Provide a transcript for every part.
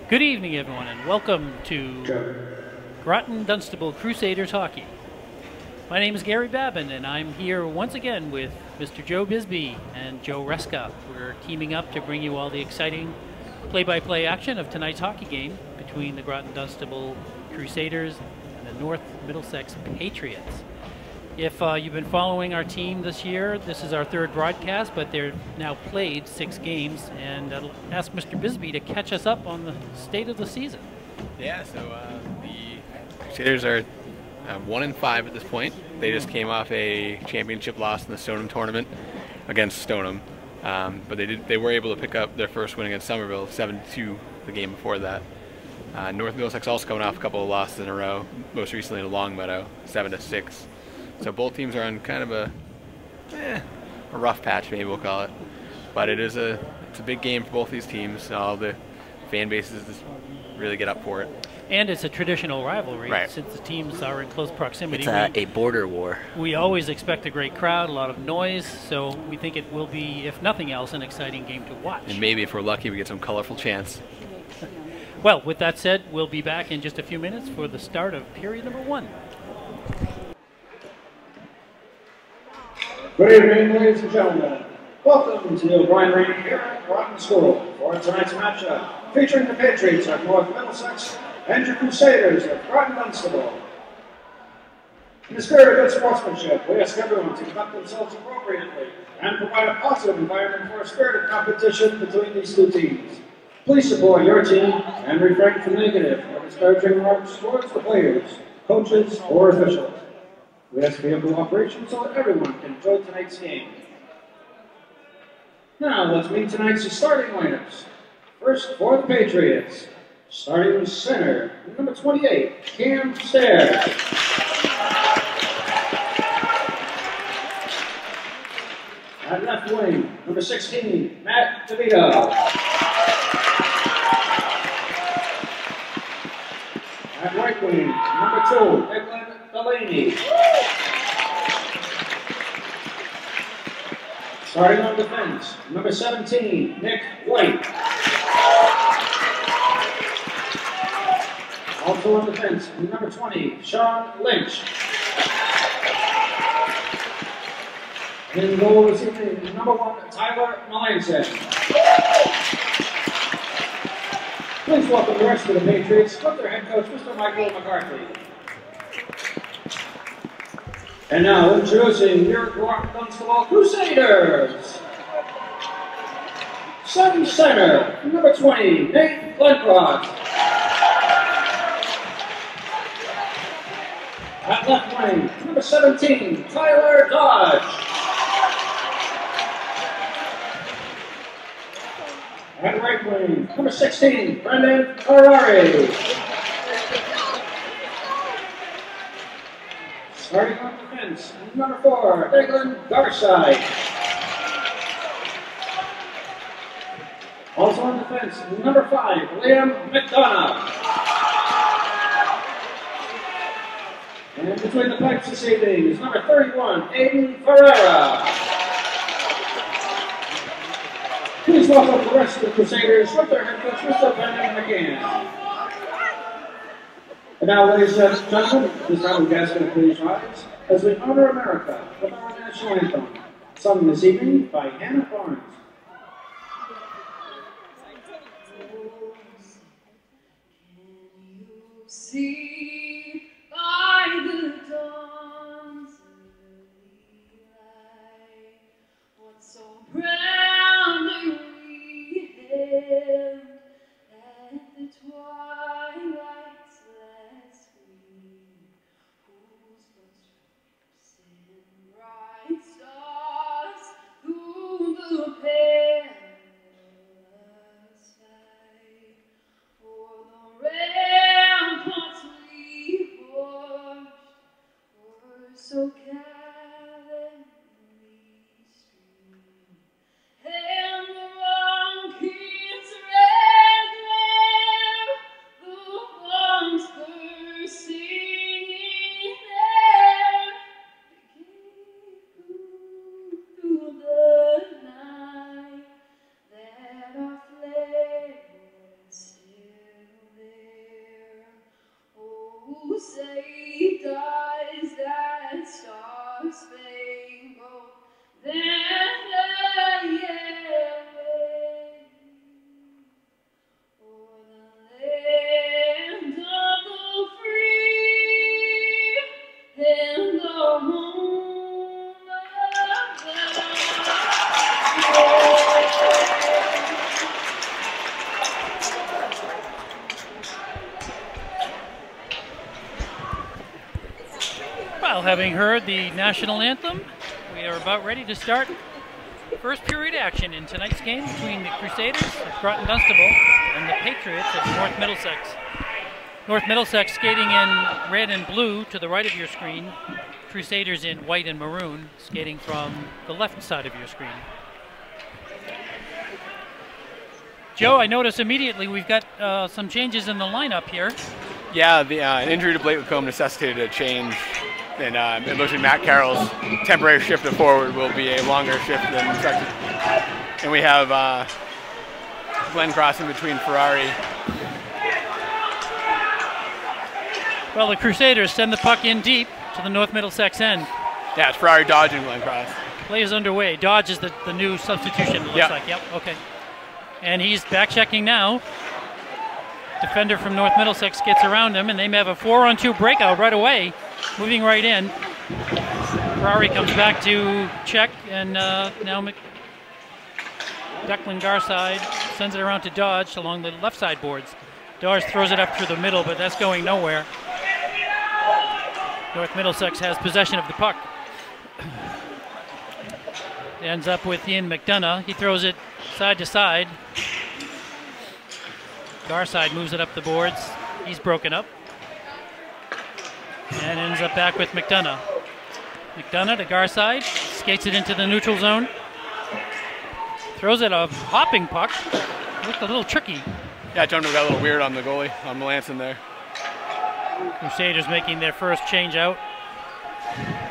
Good evening, everyone, and welcome to Groton Dunstable Crusaders Hockey. My name is Gary Babin, and I'm here once again with Mr. Joe Bisbee and Joe Reska. We're teaming up to bring you all the exciting play-by-play action of tonight's hockey game between the Groton Dunstable Crusaders and the North Middlesex Patriots. If you've been following our team this year, this is our third broadcast, but they've now played 6 games, and I'll ask Mr. Bisbee to catch us up on the state of the season. Yeah, so the Crusaders are 1-5 at this point. They just came off a championship loss in the Stoneham tournament against Stoneham, but they were able to pick up their first win against Somerville, 7-2 the game before that. North Middlesex also coming off a couple of losses in a row, most recently to Longmeadow, 7-6. So both teams are on kind of a rough patch, maybe we'll call it. But it's a big game for both these teams. All the fan bases really get up for it. And it's a traditional rivalry, right, since the teams are in close proximity. It's a border war. We always expect a great crowd, a lot of noise, so we think it will be, if nothing else, an exciting game to watch. And maybe if we're lucky, we get some colorful chants. Well, with that said, we'll be back in just a few minutes for the start of period number 1. Good evening, ladies and gentlemen. Welcome to the O'Brien Arena here at Groton School for tonight's matchup, featuring the Patriots of North Middlesex and your Crusaders of Groton Dunstable. In the spirit of good sportsmanship, we ask everyone to conduct themselves appropriately and provide a positive environment for a spirited competition between these two teams. Please support your team and refrain from negative or disparaging remarks towards the players, coaches, or officials. We ask for your cooperation so that everyone can enjoy tonight's game. Now, let's meet tonight's starting lineups. First, for the Patriots, starting center, number 28, Cam Stair. At left wing, number 16, Matt DeVito. At right wing, number 2, Declan Delaney. Starting on defense, number 17, Nick White. Also on defense, number 20, Sean Lynch. In goal this evening, number 1, Tyler Melanson. Please welcome the rest of the Patriots with their head coach, Mr. Michael McCarthy. And now, introducing your Groton Dunstable Crusaders. Starting center, number 20, Nate Glencroft. At left wing, number 17, Tyler Dodge. At right wing, number 16, Brendan Ferrari. Starting on defense, number 4, Declan Garside. Also on defense, number 5, Liam McDonough. And between the pipes this evening is number 31, Aiden Ferreira. Please welcome the rest of the Crusaders with their head coach, Mr. Brendan McGann. And now, ladies and gentlemen, this time we guys going to please rise as we honor America with our national anthem, sung this evening by Hannah Barnes. Can you see by the dawn's early light what so proudly we hailed at the twilight's last gleam, whose footsteps and bright stars through the perilous fight o'er the ramparts we you say does that star-spangled banner yet wave o'er the land of the free and the home of the Well, having heard the national anthem, we are about ready to start first period action in tonight's game between the Crusaders of Groton Dunstable and the Patriots of North Middlesex. North Middlesex skating in red and blue to the right of your screen. Crusaders in white and maroon skating from the left side of your screen. Joe, I notice immediately we've got some changes in the lineup here. Yeah, an injury to Blake Lacombe necessitated a change. And it looks like Matt Carroll's temporary shift to forward will be a longer shift than expected. And we have Glenn crossing between Ferrari. Well, the Crusaders send the puck in deep to the North Middlesex end. Yeah, it's Ferrari dodging Glenn Cross. Play is underway. Dodge is the new substitution, it looks like. Yep, okay. And he's back checking now. Defender from North Middlesex gets around him, and they may have a 4-on-2 breakout right away. Moving right in. Ferrari comes back to check, and now Declan Garside sends it around to Dodge along the left side boards. Dodge throws it up through the middle, but that's going nowhere. North Middlesex has possession of the puck. It ends up with Ian McDonough. He throws it side to side. Garside moves it up the boards. He's broken up. And ends up back with McDonough. McDonough to Garside, skates it into the neutral zone. Throws it a hopping puck. Looked a little tricky. Yeah, John got a little weird on the goalie, on Melanson there. Crusaders making their first change out.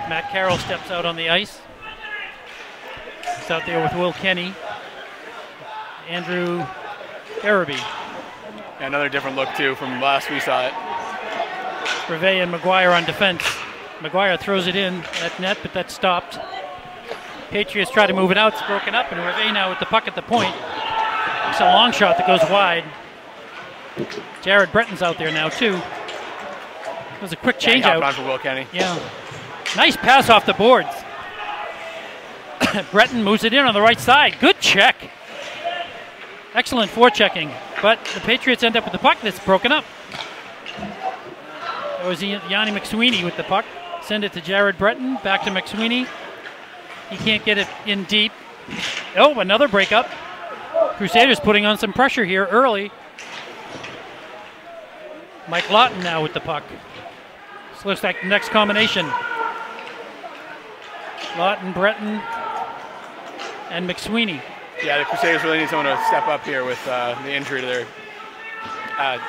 Matt Carroll steps out on the ice. He's out there with Will Kenny. Andrew Araby. Yeah, another different look, too, from last we saw it. Brevet and McGuire on defense. McGuire throws it in at net, but that's stopped. Patriots try to move it out. It's broken up, and Brevet now with the puck at the point. It's a long shot that goes wide. Jared Breton's out there now, too. It was a quick change out. On for Will Kenny. Yeah. Nice pass off the boards. Breton moves it in on the right side. Good check. Excellent forechecking. But the Patriots end up with the puck that's broken up. That was Yanni McSweeney with the puck. Send it to Jared Breton. Back to McSweeney. He can't get it in deep. Oh, another breakup. Crusaders putting on some pressure here early. Mike Lawton now with the puck. This looks like the next combination. Lawton, Breton, and McSweeney. Yeah, the Crusaders really need someone to step up here with the injury to their, to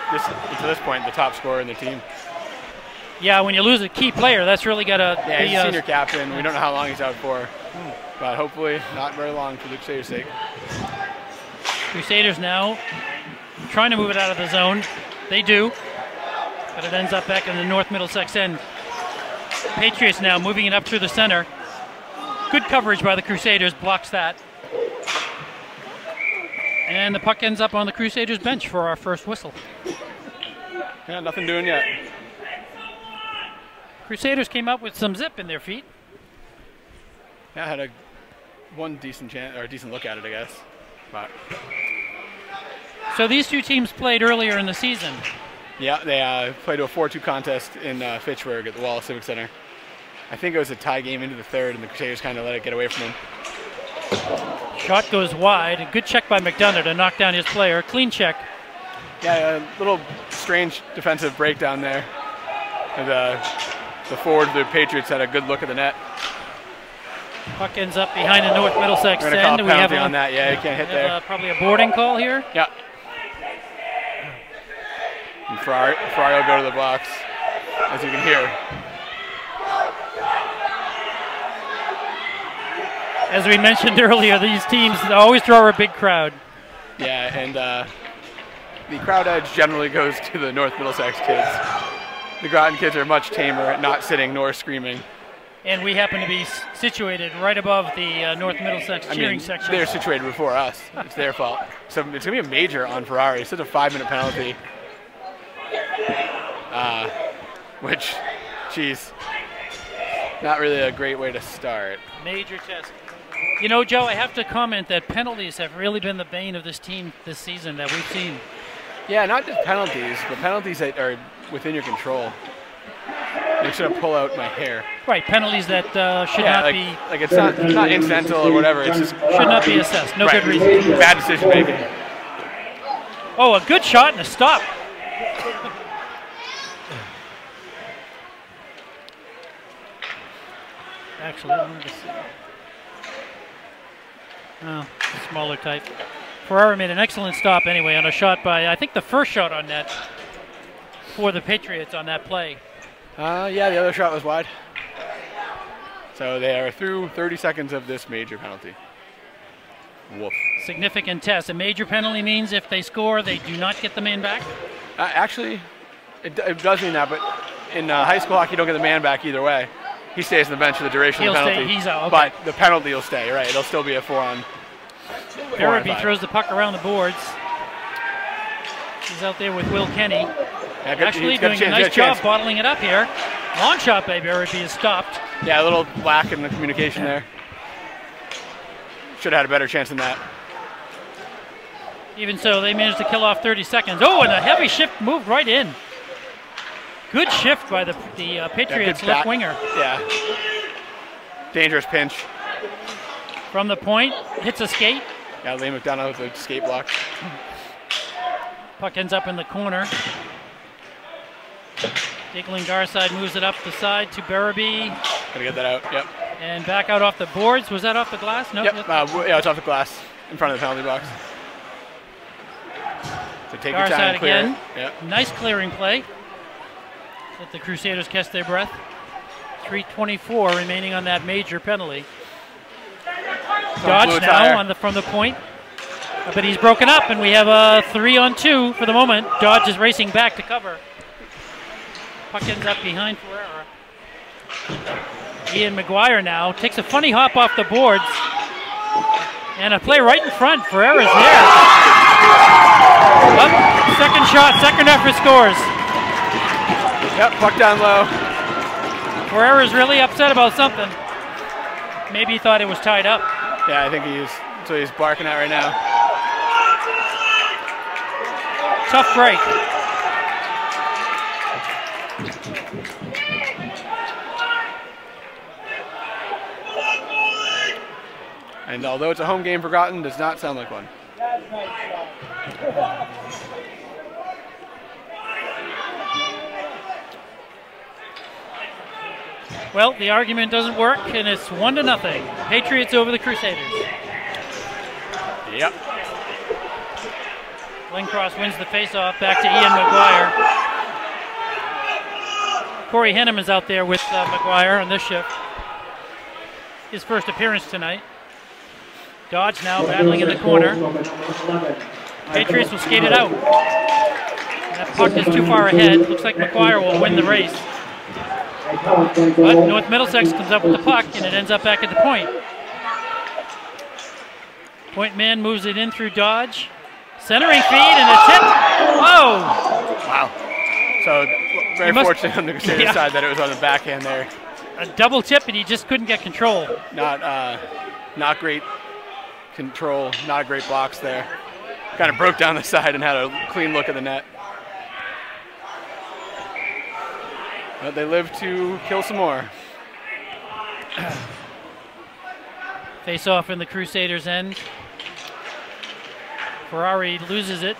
this point, the top scorer in the team. Yeah, when you lose a key player, that's really got to be he's a senior captain. We don't know how long he's out for, but hopefully not very long for the Crusaders' sake. Crusaders now trying to move it out of the zone. They do, but it ends up back in the North Middlesex end. Patriots now moving it up through the center. Good coverage by the Crusaders, blocks that. And the puck ends up on the Crusaders bench for our first whistle. Yeah, nothing doing yet. Crusaders came up with some zip in their feet. Yeah, had one decent chance, or a decent look at it, I guess. But so these two teams played earlier in the season. Yeah, they played a 4-2 contest in Fitchburg at the Wallace Civic Center. I think it was a tie game into the third, and the Crusaders kind of let it get away from them. Shot goes wide. A good check by McDonough to knock down his player. Clean check. Yeah, a little strange defensive breakdown there. And, the forward of the Patriots had a good look at the net. Puck ends up behind the North Middlesex end. We're going to call a penalty have on that. Yeah, you can't hit there. Probably a boarding call here. Yeah. And Ferrari will go to the box, as you can hear. As we mentioned earlier, these teams always draw a big crowd. Yeah, and the crowd edge generally goes to the North Middlesex kids. The Groton kids are much tamer at not sitting nor screaming. And we happen to be situated right above the North Middlesex cheering section. They're situated before us. It's their fault. So it's going to be a major on Ferrari. It's such a 5-minute penalty. Which, geez, not really a great way to start. Major test. You know, Joe, I have to comment that penalties have really been the bane of this team this season that we've seen. Yeah, not just penalties, but penalties that are within your control. I'm just gonna pull out my hair. Right, penalties that should not be. Like it's not incidental or whatever. It's just should not be assessed. No right. good reason. Bad decision making. Oh, a good shot and a stop. Actually, I wanted to see. Oh, smaller type. Ferrari made an excellent stop anyway on a shot by, I think, the first shot on net for the Patriots on that play. Yeah, the other shot was wide. So they are through 30 seconds of this major penalty. Woof. Significant test. A major penalty means if they score, they do not get the man back? Actually, it does mean that, but in high school hockey, you don't get the man back either way. He stays on the bench for the duration of the penalty. He's out, okay. But the penalty will stay, right? It'll still be a 4-on. Barabee throws the puck around the boards. He's out there with Will Kenny. Yeah, actually doing a nice job bottling it up here. Long shot by Barabee is stopped. Yeah, a little lack in the communication there. Should have had a better chance than that. Even so, they managed to kill off 30 seconds. Oh, and a heavy shift moved right in. Good shift by the Patriots left winger. Yeah. Dangerous pinch. From the point, hits a skate. Yeah, Lee McDonough with a skate block. Puck ends up in the corner. Digling Garside moves it up the side to Barabee. Gotta get that out, yep. And back out off the boards. Was that off the glass? No. Yep, yeah, it's off the glass in front of the penalty box. So take your time and clear again. it. Yep. Nice clearing play. Let the Crusaders catch their breath. 3:24 remaining on that major penalty. Dodge now from the point. But he's broken up, and we have a 3-on-2 for the moment. Dodge is racing back to cover. Puck ends up behind Ferreira. Ian McGuire now takes a funny hop off the boards. And a play right in front. Ferreira's there. Up, second shot, second effort scores. Yep, puck down low. Ferreira's really upset about something. Maybe he thought it was tied up. Yeah, I think that's what he's barking at right now. Tough break. And although it's a home game for Groton, does not sound like one. Well, the argument doesn't work, and it's 1-0. Patriots over the Crusaders. Yep. Lindcross wins the faceoff back to Ian McGuire. Corey Hennem is out there with McGuire on this shift. His first appearance tonight. Dodge now battling in the corner. Patriots will skate it out. That puck is too far ahead. Looks like McGuire will win the race. But North Middlesex comes up with the puck, and it ends up back at the point. Point man moves it in through Dodge. Centering feed and a tip. Oh! Wow. So very fortunate on the Crusaders side that it was on the backhand there. A double tip, and he just couldn't get control. Not great control, not a great box there. Kind of broke down the side and had a clean look at the net. But they live to kill some more. Face off in the Crusaders' end. Ferrari loses it.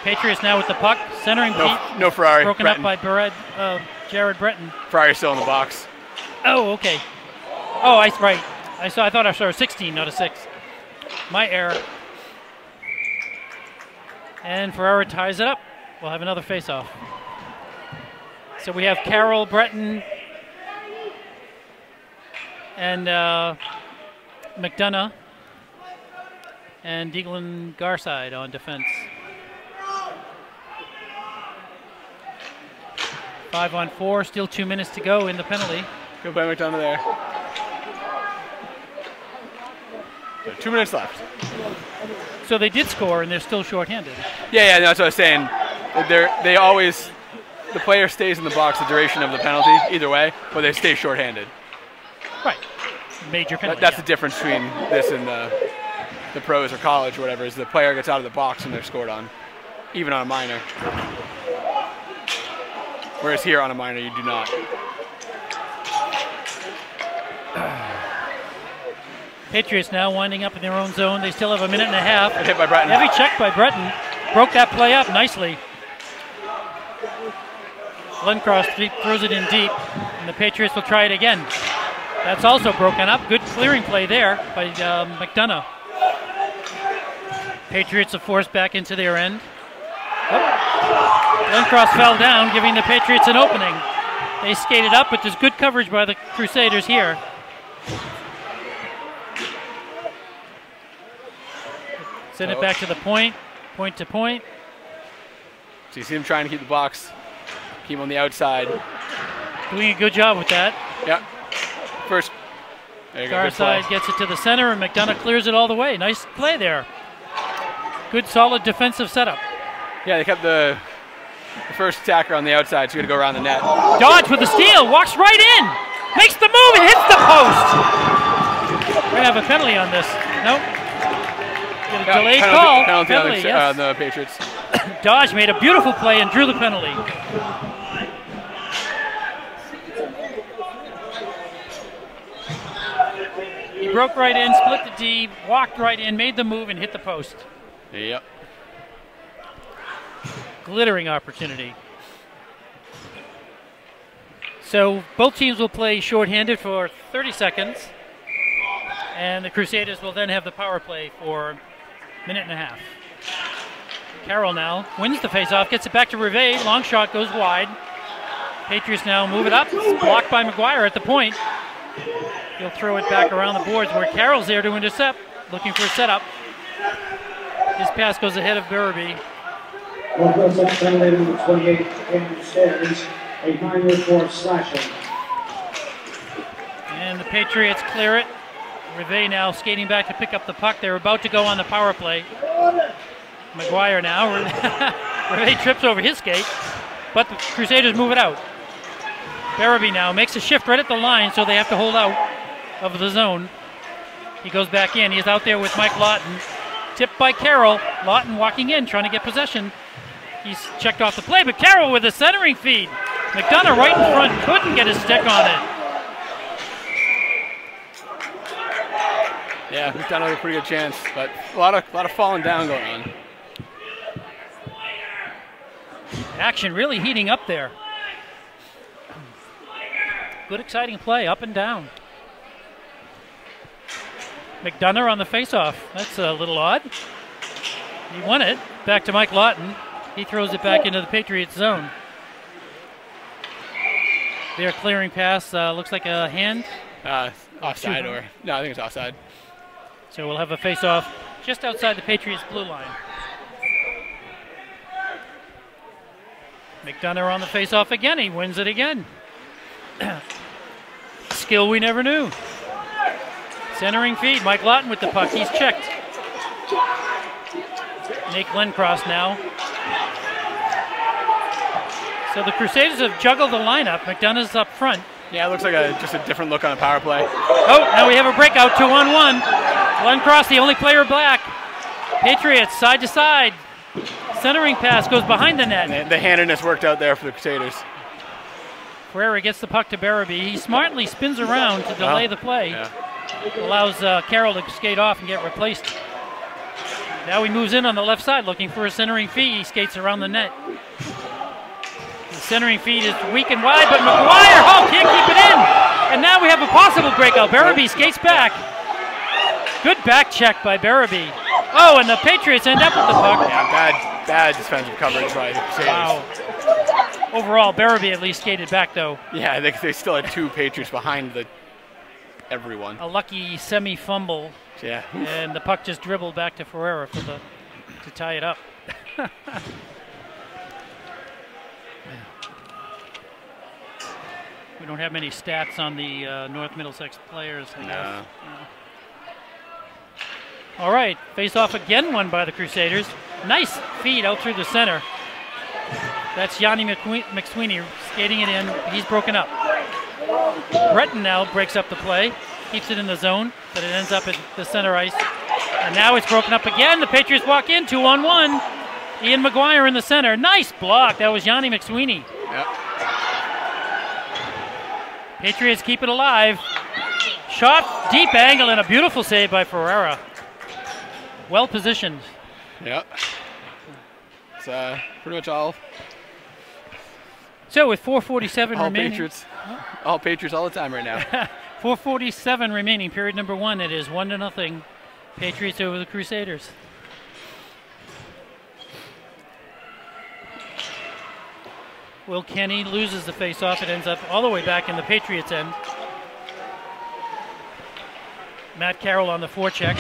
Patriots now with the puck. Centering no Ferrari. Broken Breton. up by Jared Breton. Ferrari's still in the box. Oh, okay. Oh, right. I thought I saw 16, not a 6. My error. And Ferrari ties it up. We'll have another face-off. So we have Carroll, Breton, and McDonough, and Diglan Garside on defense. 5-on-4, still 2 minutes to go in the penalty. Good play, McDonough there. So 2 minutes left. So they did score, and they're still shorthanded. Yeah, that's what I was saying. They always, the player stays in the box the duration of the penalty, either way, but they stay shorthanded. Right. Major penalty. That's the difference between this and the pros or college or whatever, is the player gets out of the box and they're scored on, even on a minor. Whereas here on a minor, you do not. Patriots now winding up in their own zone. They still have a minute and a half. Hit by Breton. Heavy check by Breton. Broke that play up nicely. Glencross throws it in deep, and the Patriots will try it again. That's also broken up. Good clearing play there by McDonough. Patriots are forced back into their end. Glencross fell down, giving the Patriots an opening. They skated up, but there's good coverage by the Crusaders here. Send it back to the point to point. So you see him trying to keep the box, keep him on the outside. Doing a good job with that. Yeah. First, there you go. Far side gets it to the center, and McDonough clears it all the way. Nice play there. Good, solid defensive setup. Yeah, they kept the first attacker on the outside, so you got to go around the net. Dodge with the steal, walks right in, makes the move, and hits the post. We're going to have a penalty on this. Nope. Get a delayed call. Penalty yes. on the Patriots. Dodge made a beautiful play and drew the penalty. He broke right in, split the D, walked right in, made the move, and hit the post. Yep. Glittering opportunity. So both teams will play shorthanded for 30 seconds, and the Crusaders will then have the power play for a minute and a half. Carroll now wins the faceoff, gets it back to Rivet. Long shot goes wide. Patriots now move it up. It's blocked by McGuire at the point. He'll throw it back around the boards where Carroll's there to intercept, looking for a setup. His pass goes ahead of Barabee. North Middlesex penalty number 28, Andrew Stevens, a 9-4 slashing. And the Patriots clear it. Rivet now skating back to pick up the puck. They're about to go on the power play. McGuire now. Rivet trips over his skate, but the Crusaders move it out. Barabee now makes a shift right at the line, so they have to hold out of the zone. He goes back in. He's out there with Mike Lawton. Tipped by Carroll. Lawton walking in, trying to get possession. He's checked off the play, but Carroll with a centering feed. McDonough right in front, couldn't get his stick on it. Yeah, McDonough had a pretty good chance, but a lot of falling down going on. Action really heating up there. Good exciting play, up and down. McDonough on the faceoff. That's a little odd. He won it. Back to Mike Lawton. He throws it back into the Patriots zone. Their clearing pass looks like a hand. Offside or no, I think it's offside. So we'll have a faceoff just outside the Patriots blue line. McDonough on the faceoff again. He wins it again. Skill we never knew. Centering feed. Mike Lawton with the puck. He's checked. Nate Glencross now. So the Crusaders have juggled the lineup. McDonough's up front. Yeah, it looks like just a different look on a power play. Oh, now we have a breakout, 2-on-1. Glencross, the only player black. Patriots side to side. Centering pass goes behind the net. And the handedness worked out there for the Crusaders. Ferreira gets the puck to Barabee. He smartly spins around to delay the play. Yeah. Allows Carroll to skate off and get replaced. Now he moves in on the left side looking for a centering feed. He skates around the net. The centering feed is weak and wide, but McGuire, can't keep it in. And now we have a possible breakout. Barabee skates back. Good back check by Barabee. Oh, and the Patriots end up with the puck. Yeah, bad defensive coverage by the Crusaders. Wow. Overall, Barabee at least skated back, though. Yeah, they still had two Patriots behind everyone. A lucky semi-fumble. Yeah. And the puck just dribbled back to Ferreira to tie it up. We don't have many stats on the North Middlesex players, I guess. All right, face-off again won by the Crusaders. Nice feed out through the center. That's Yanni McSweeney skating it in. He's broken up. Breton now breaks up the play, keeps it in the zone, but it ends up at the center ice. And now it's broken up again. The Patriots walk in, 2-on-1. Ian McGuire in the center. Nice block. That was Yanni McSweeney. Yep. Patriots keep it alive. Shot, deep angle, and a beautiful save by Ferreira. Well positioned. Yep. It's pretty much all. So with 4:47 all remaining. All Patriots all the time right now. 4:47 remaining, period number 1. It is 1-0. Patriots over the Crusaders. Will Kenny loses the face-off. It ends up all the way back in the Patriots' end. Matt Carroll on the forecheck.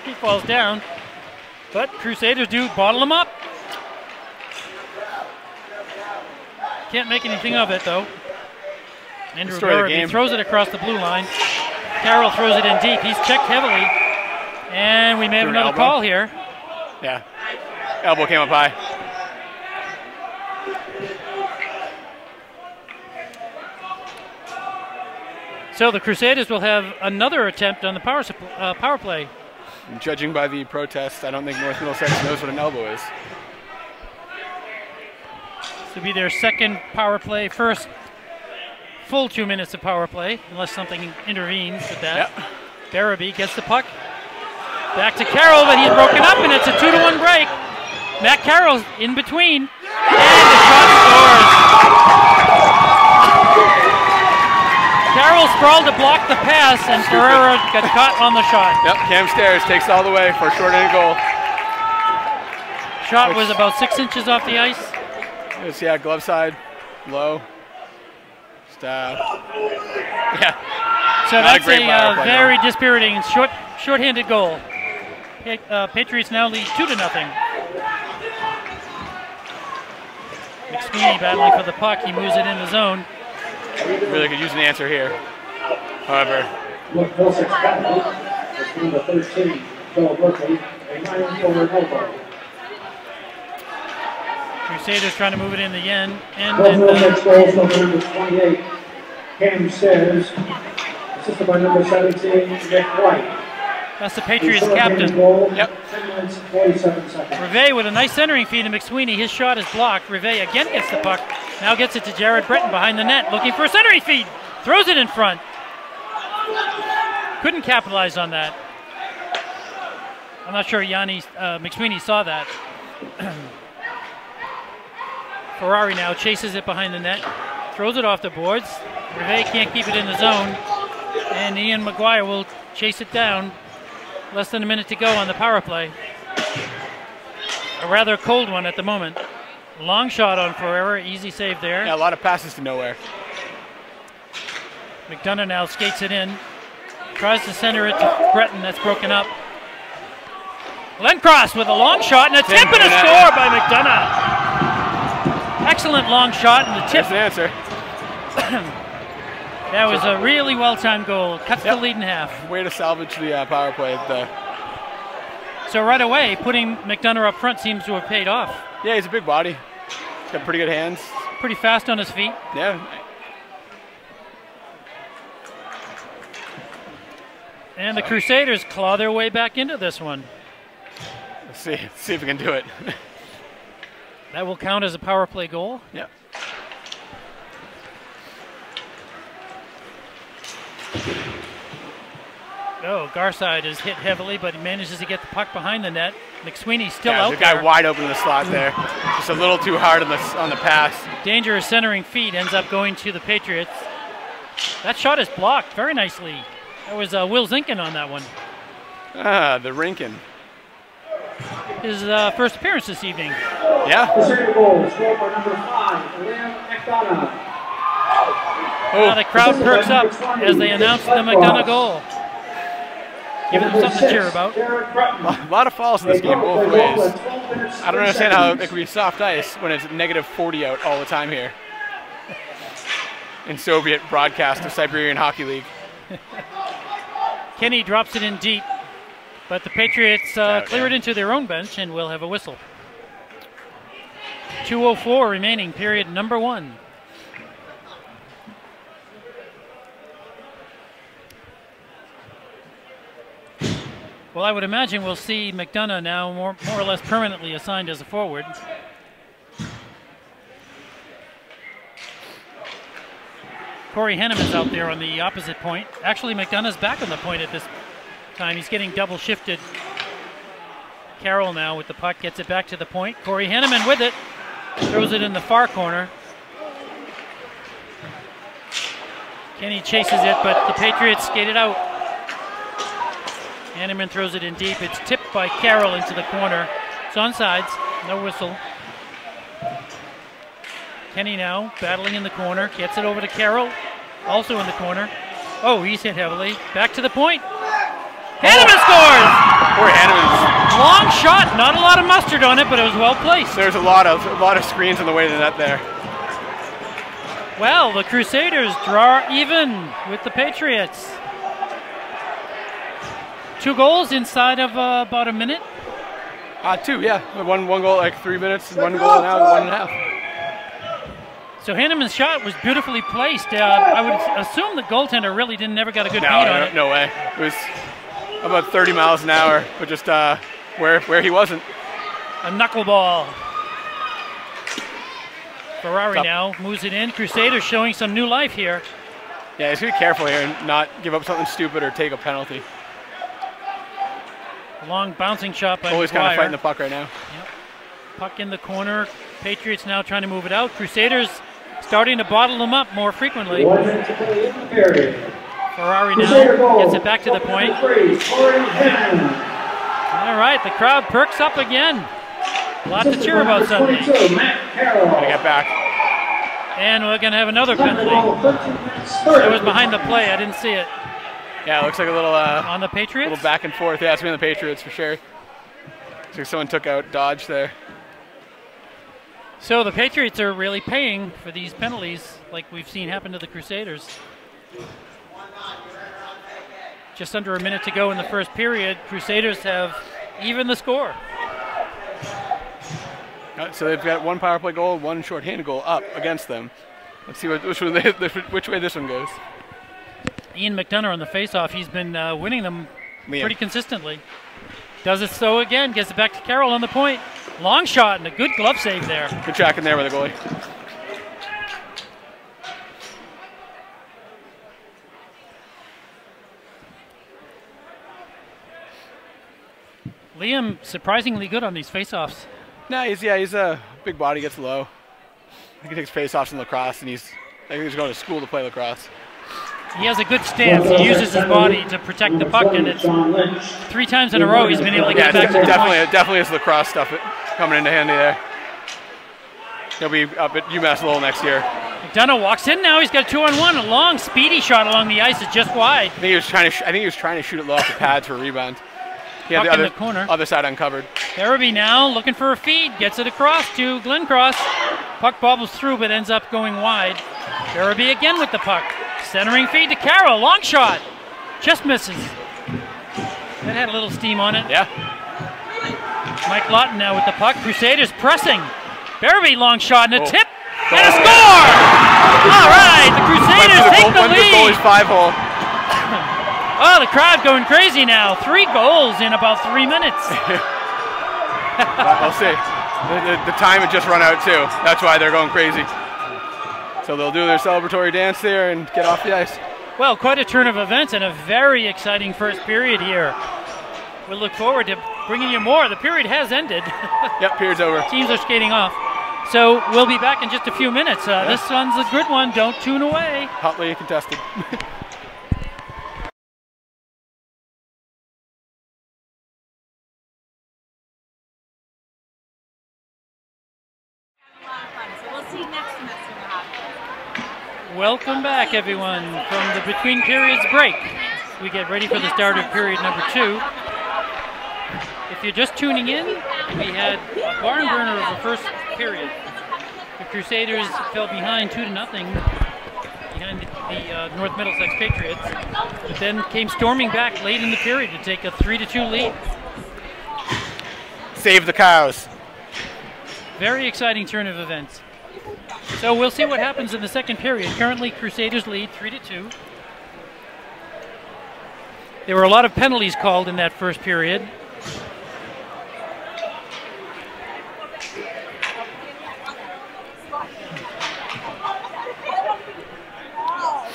He falls down. But Crusaders do bottle him up. Can't make anything of it, though. Andrew Barabee throws it across the blue line. Carroll throws it in deep. He's checked heavily. And we may have another call here. Yeah. Elbow came up high. So the Crusaders will have another attempt on the power play. Judging by the protest, I don't think North Middlesex knows what an elbow is. This will be their second power play, first full 2 minutes of power play, unless something intervenes with that. Yep. Barabee gets the puck. Back to Carroll, but he's broken up, and it's a 2-1 break. Matt Carroll's in between, and the shot scores. Carroll sprawled to block the pass, and Ferreira got caught on the shot. Yep, Cam Stairs takes it all the way for a short-handed goal. Shot was about 6 inches off the ice. Just, yeah, glove side, low. Just, yeah. So that's a very dispiriting short-handed goal. Patriots now lead 2-0. McSweeney battling for the puck. He moves it in the zone. Really could use an answer here. However, North Middlesex penalty is number 13, Joel Berkeley, a 9-forward elbow. Crusaders trying to move it in the end. North Middlesex goals number 28, Cam Stairs, assisted by number 17, Nick White. That's the Patriots captain. Yep. 10 minutes, 47 seconds. Rivet with a nice centering feed to McSweeney. His shot is blocked. Rivet again gets the puck. Now gets it to Jared Breton behind the net, looking for a centering feed. Throws it in front. Couldn't capitalize on that. I'm not sure Yanni McSweeney saw that. Ferrari now chases it behind the net, throws it off the boards. Rivet can't keep it in the zone, and Ian McGuire will chase it down. Less than a minute to go on the power play. A rather cold one at the moment. Long shot on Ferreira, easy save there. Yeah, a lot of passes to nowhere. McDonough now skates it in. Tries to center it to Breton, that's broken up. Lencross with a long shot and a tip and a score by McDonough. Excellent long shot and the tip. That's an answer. That was a really well-timed goal. Cuts the lead in half. Way to salvage the power play. So right away, putting McDonough up front seems to have paid off. Yeah, he's a big body. He's got pretty good hands. Pretty fast on his feet. Yeah. And the Crusaders claw their way back into this one. Let's see if we can do it. That will count as a power play goal. Yeah. Oh, Garside is hit heavily, but he manages to get the puck behind the net. McSweeney's still out the there. guy wide open in the slot there. Just a little too hard on the pass. Dangerous centering feed ends up going to the Patriots. That shot is blocked very nicely. That was Will Zinkin on that one. Ah, the Rinkin. His first appearance this evening. Yeah. The second goal, scored by number 5, Liam McDonough. Now the crowd perks up as they announce the McDonough goal. Giving them something to cheer about. A lot of falls in this game both ways. I don't understand how it could be soft ice when it's -40 out all the time here. in Soviet broadcast of Siberian Hockey League. Kenny drops it in deep, but the Patriots clear it into their own bench and will have a whistle. 2:04 remaining, period number 1. Well, I would imagine we'll see McDonough now more or less permanently assigned as a forward. Corey Henneman's out there on the opposite point. Actually, McDonough's back on the point at this time. He's getting double shifted. Carroll now with the puck, gets it back to the point. Corey Henneman with it. Throws it in the far corner. Kenny chases it, but the Patriots skate it out. Henneman throws it in deep. It's tipped by Carroll into the corner. It's onside, no whistle. Kenny now battling in the corner, gets it over to Carroll, also in the corner. Oh, he's hit heavily. Back to the point. Henneman scores! Poor Henneman. Long shot, not a lot of mustard on it, but it was well placed. There's a lot of screens on the way to the net there. Well, the Crusaders draw even with the Patriots. 2 goals inside of about a minute. 2, yeah. One goal like 3 minutes, and 1 goal now, 1.5. So Henneman's shot was beautifully placed. I would assume the goaltender really never got a good beat on it. No way. It was about 30 miles an hour, but just where he wasn't. A knuckleball. Ferrari now moves it in. Crusaders showing some new life here. Yeah, he's going to be careful here and not give up something stupid or take a penalty. A long bouncing shot by Always McGuire. kind of fighting the puck right now. Yep. Puck in the corner. Patriots now trying to move it out. Crusaders starting to bottle them up more frequently. 1 minute to play in the period. Ferrari now gets it back to the point. Corey Henneman. All right, the crowd perks up again. A lot to cheer about suddenly. 22, Matt Carroll. Gonna get back. And we're going to have another penalty. It was behind the play. I didn't see it. Yeah, it looks like a little on the Patriots? little back and forth. Yeah, it's been the Patriots for sure. Looks like someone took out Dodge there. So the Patriots are really paying for these penalties like we've seen happen to the Crusaders. Just under a minute to go in the first period. Crusaders have even the score. So they've got 1 power play goal, 1 shorthanded goal up against them. Let's see which way this one goes. Ian McDonough on the faceoff. He's been winning them pretty consistently. Does it so again. Gets it back to Carroll on the point. Long shot and a good glove save there. Good tracking there with the goalie. Liam surprisingly good on these faceoffs. No, he's a big body, gets low. I think he takes faceoffs in lacrosse, and I think he's going to school to play lacrosse. He has a good stance. He uses his body to protect the puck, and it's 3 times in a row he's been able to get back to the point. Definitely is lacrosse stuff coming into handy there. He'll be up at UMass Lowell next year. McDonough walks in now. He's got a 2-on-1. A long, speedy shot along the ice. It's just wide. I think he was trying to shoot it low off the pads for a rebound. He had Puck in the corner. Other side uncovered. Farabee now looking for a feed. Gets it across to Glencross. Puck bobbles through but ends up going wide. Farabee again with the puck. Centering feed to Carroll. Long shot. Just misses. That had a little steam on it. Yeah. Mike Lawton now with the puck. Crusaders pressing. Farabee long shot and a tip. And a score! All right, the Crusaders take the lead. Went to the goalie's 5-hole. Oh, the crowd going crazy now. 3 goals in about 3 minutes. We'll see. The time had just run out too. That's why they're going crazy. So they'll do their celebratory dance there and get off the ice. Well, quite a turn of events and a very exciting first period here. We'll look forward to bringing you more. The period has ended. Yep, period's over. Teams are skating off. So we'll be back in just a few minutes. This one's a good one. Don't tune away. Hotly contested. Welcome back, everyone, from the between periods break. We get ready for the start of period number 2. If you're just tuning in, we had a barn burner of the first period. The Crusaders fell behind 2-0, behind North Middlesex Patriots, but then came storming back late in the period to take a 3-2 lead. Save the cows. Very exciting turn of events. So we'll see what happens in the second period. Currently, Crusaders lead 3-2. There were a lot of penalties called in that first period.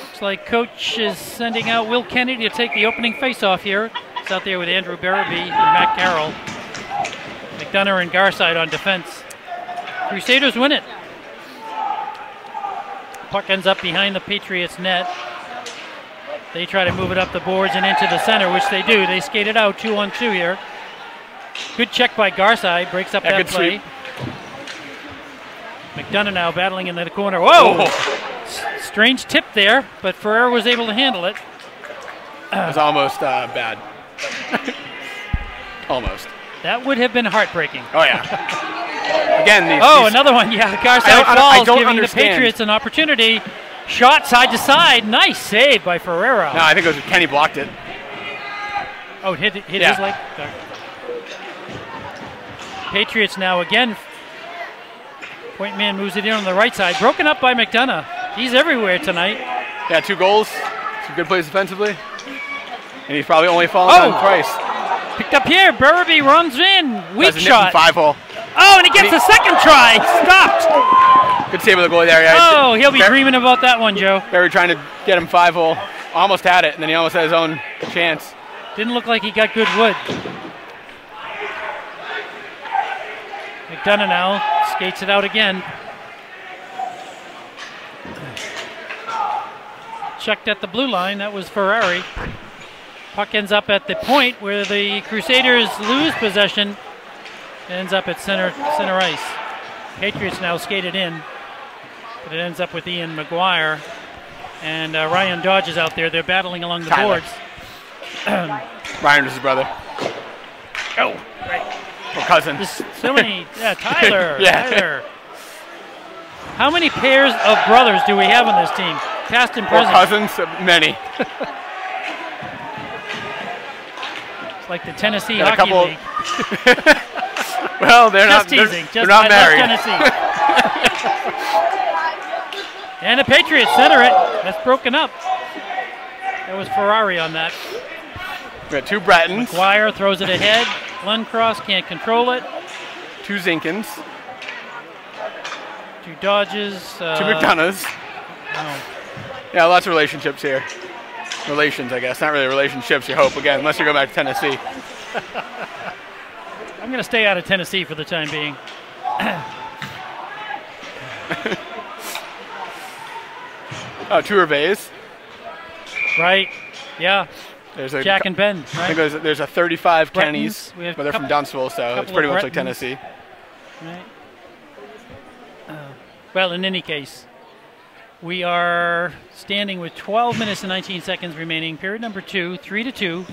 Looks like coach is sending out Will Kennedy to take the opening face-off here. He's out there with Andrew Barabee and Matt Carroll. McDonough and Garside on defense. Crusaders win it. Puck ends up behind the Patriots net. They try to move it up the boards and into the center, which they do. They skate it out 2-on-2 here. Good check by Garside, breaks up that play. Sweep. McDonough now battling in the corner. Whoa! Strange tip there, but Ferrer was able to handle it. It was almost bad. Almost. That would have been heartbreaking. Oh, yeah. Again, another one. Yeah, Garside falls, giving the Patriots an opportunity. Shot side to side. Nice save by Ferreira. No, I think it was Kenny blocked it. Oh, hit his leg? Patriots now again. Point man moves it in on the right side. Broken up by McDonough. He's everywhere tonight. Yeah, 2 goals. Some good plays defensively. And he's probably only fallen on twice. Picked up here. Barabee runs in. Weak shot. 5-hole. Oh, and he gets the second try. Stopped. Good save with the goalie there. Yeah. Oh, he'll be dreaming about that one, Joe. They were trying to get him 5-hole. Almost had it, and then he almost had his own chance. Didn't look like he got good wood. McDonough now skates it out again. Checked at the blue line. That was Ferrari. Puck ends up at the point where the Crusaders lose possession. Ends up at center ice. Patriots now skated in, but it ends up with Ian McGuire. And Ryan Dodge is out there. They're battling along the boards. Ryan was his brother. Oh, right. Or cousin. So many. Yeah, Tyler. Yeah. Tyler. How many pairs of brothers do we have on this team? Past and Or present. cousins? Many. It's like the Tennessee Got a Hockey couple- League. Well, they're Just not teasing. They're not I married. love Tennessee. And the Patriots center it. That's broken up. That was Ferrari on that. We got 2 Brettons. McGuire throws it ahead. Lundcross can't control it. 2 Zinkins. 2 Dodges. 2 McDonoughs. Oh. Yeah, lots of relationships here. Relations, I guess. Not really relationships, you hope, again, unless you go back to Tennessee. I'm going to stay out of Tennessee for the time being. Oh, 2 Hervés. Right. Yeah. There's a Jack and Ben. I Right. think there's a 35 Brettons. Kennys, We have but they're from Dunstable, so it's couple pretty of much like Brettons. Tennessee. Right. Well, in any case, we are standing with 12 minutes and 19 seconds remaining. Period number 2, 3-2.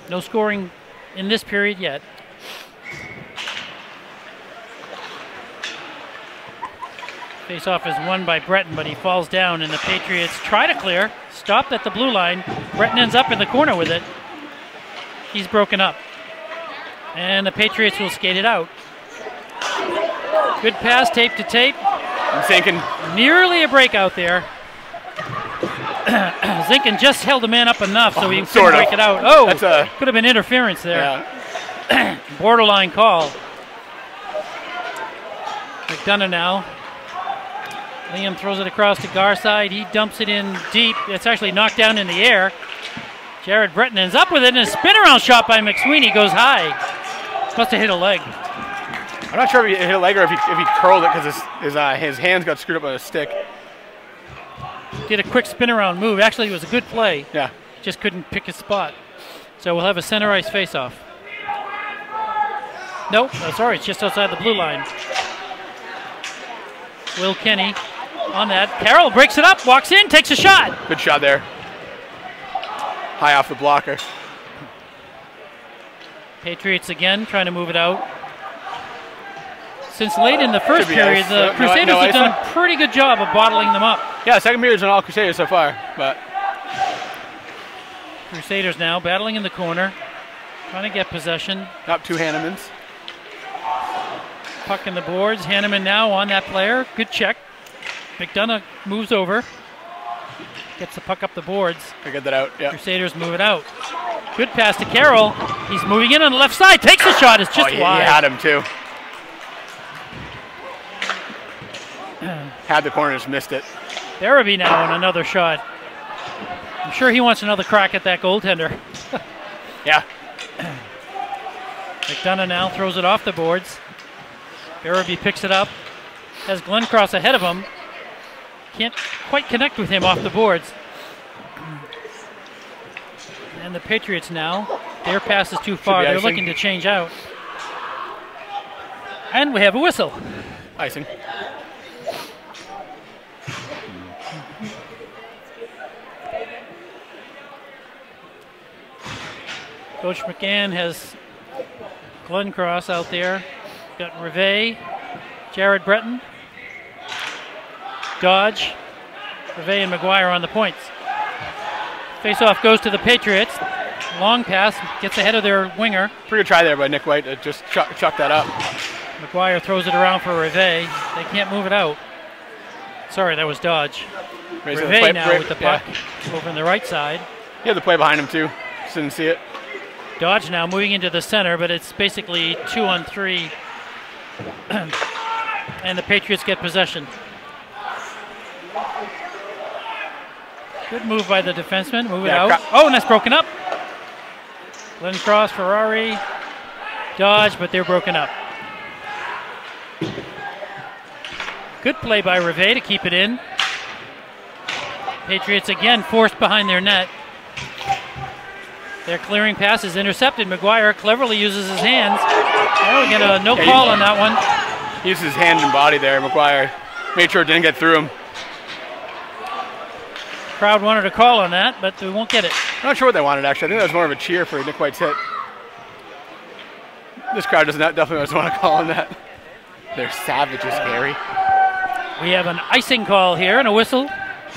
No scoring in this period yet. Face-off is won by Breton, but he falls down, and the Patriots try to clear. Stopped at the blue line. Breton ends up in the corner with it. He's broken up. And the Patriots will skate it out. Good pass, tape to tape. I'm thinking, Nearly a breakout there. Zinkin just held the man up enough so he couldn't break it out. Oh, That's could have been interference there. yeah. Borderline call. McDonough now. Liam throws it across to Garside. He dumps it in deep. It's actually knocked down in the air. Jared Breton ends up with it, and a spin-around shot by McSweeney goes high. Must have hit a leg. I'm not sure if he hit a leg or if he curled it because his hands got screwed up on a stick. Did a quick spin-around move. Actually, it was a good play. Yeah. Just couldn't pick a spot. So we'll have a center ice face-off. Nope. Oh, sorry. It's just outside the blue line. Will Kenny on that. Carroll breaks it up, walks in, takes a shot. Good shot there. High off the blocker. Patriots again trying to move it out. Since late in the first Should be period, ice. the No Crusaders have ice done on? a pretty good job of bottling them up. Yeah, second period's on all Crusaders so far, but Crusaders now battling in the corner, trying to get possession. Up 2 Hannemans. Puck in the boards. Hanneman now on that player. Good check. McDonough moves over. Gets the puck up the boards. I get that out, yeah. Crusaders move it out. Good pass to Carroll. He's moving in on the left side. Takes the shot. It's just wide. He had him too. Had the corner, just missed it. Barabee now on another shot. I'm sure he wants another crack at that goaltender. Yeah. McDonough now throws it off the boards. Barabee picks it up. Has Glenncross ahead of him. Can't quite connect with him off the boards. And the Patriots now, their pass is too far. They're looking to change out. And we have a whistle. Icing. Coach McGann has Glenncross out there. Got Rivet, Jared Breton, Dodge, Rivet and McGuire on the points. Face-off goes to the Patriots. Long pass, gets ahead of their winger. Pretty good try there by Nick White to just chuck that up. McGuire throws it around for Rivet. They can't move it out. Sorry, that was Dodge. Rivet now with the puck over on the right side. He had the play behind him too. Just didn't see it. Dodge now moving into the center, but it's basically 2-on-3. And the Patriots get possession. Good move by the defenseman. Move it out. Oh, and that's broken up. Glenncross, Ferrari, Dodge, but they're broken up. Good play by Rivet to keep it in. Patriots again forced behind their net. Their clearing pass is intercepted. McGuire cleverly uses his hands. Now we get a no call on that one. He used his hand and body there. McGuire made sure it didn't get through him. Crowd wanted a call on that, but we won't get it. I'm not sure what they wanted, actually. I think that was more of a cheer for Nick White's hit. This crowd definitely doesn't want to call on that. They're savages, Gary. We have an icing call here and a whistle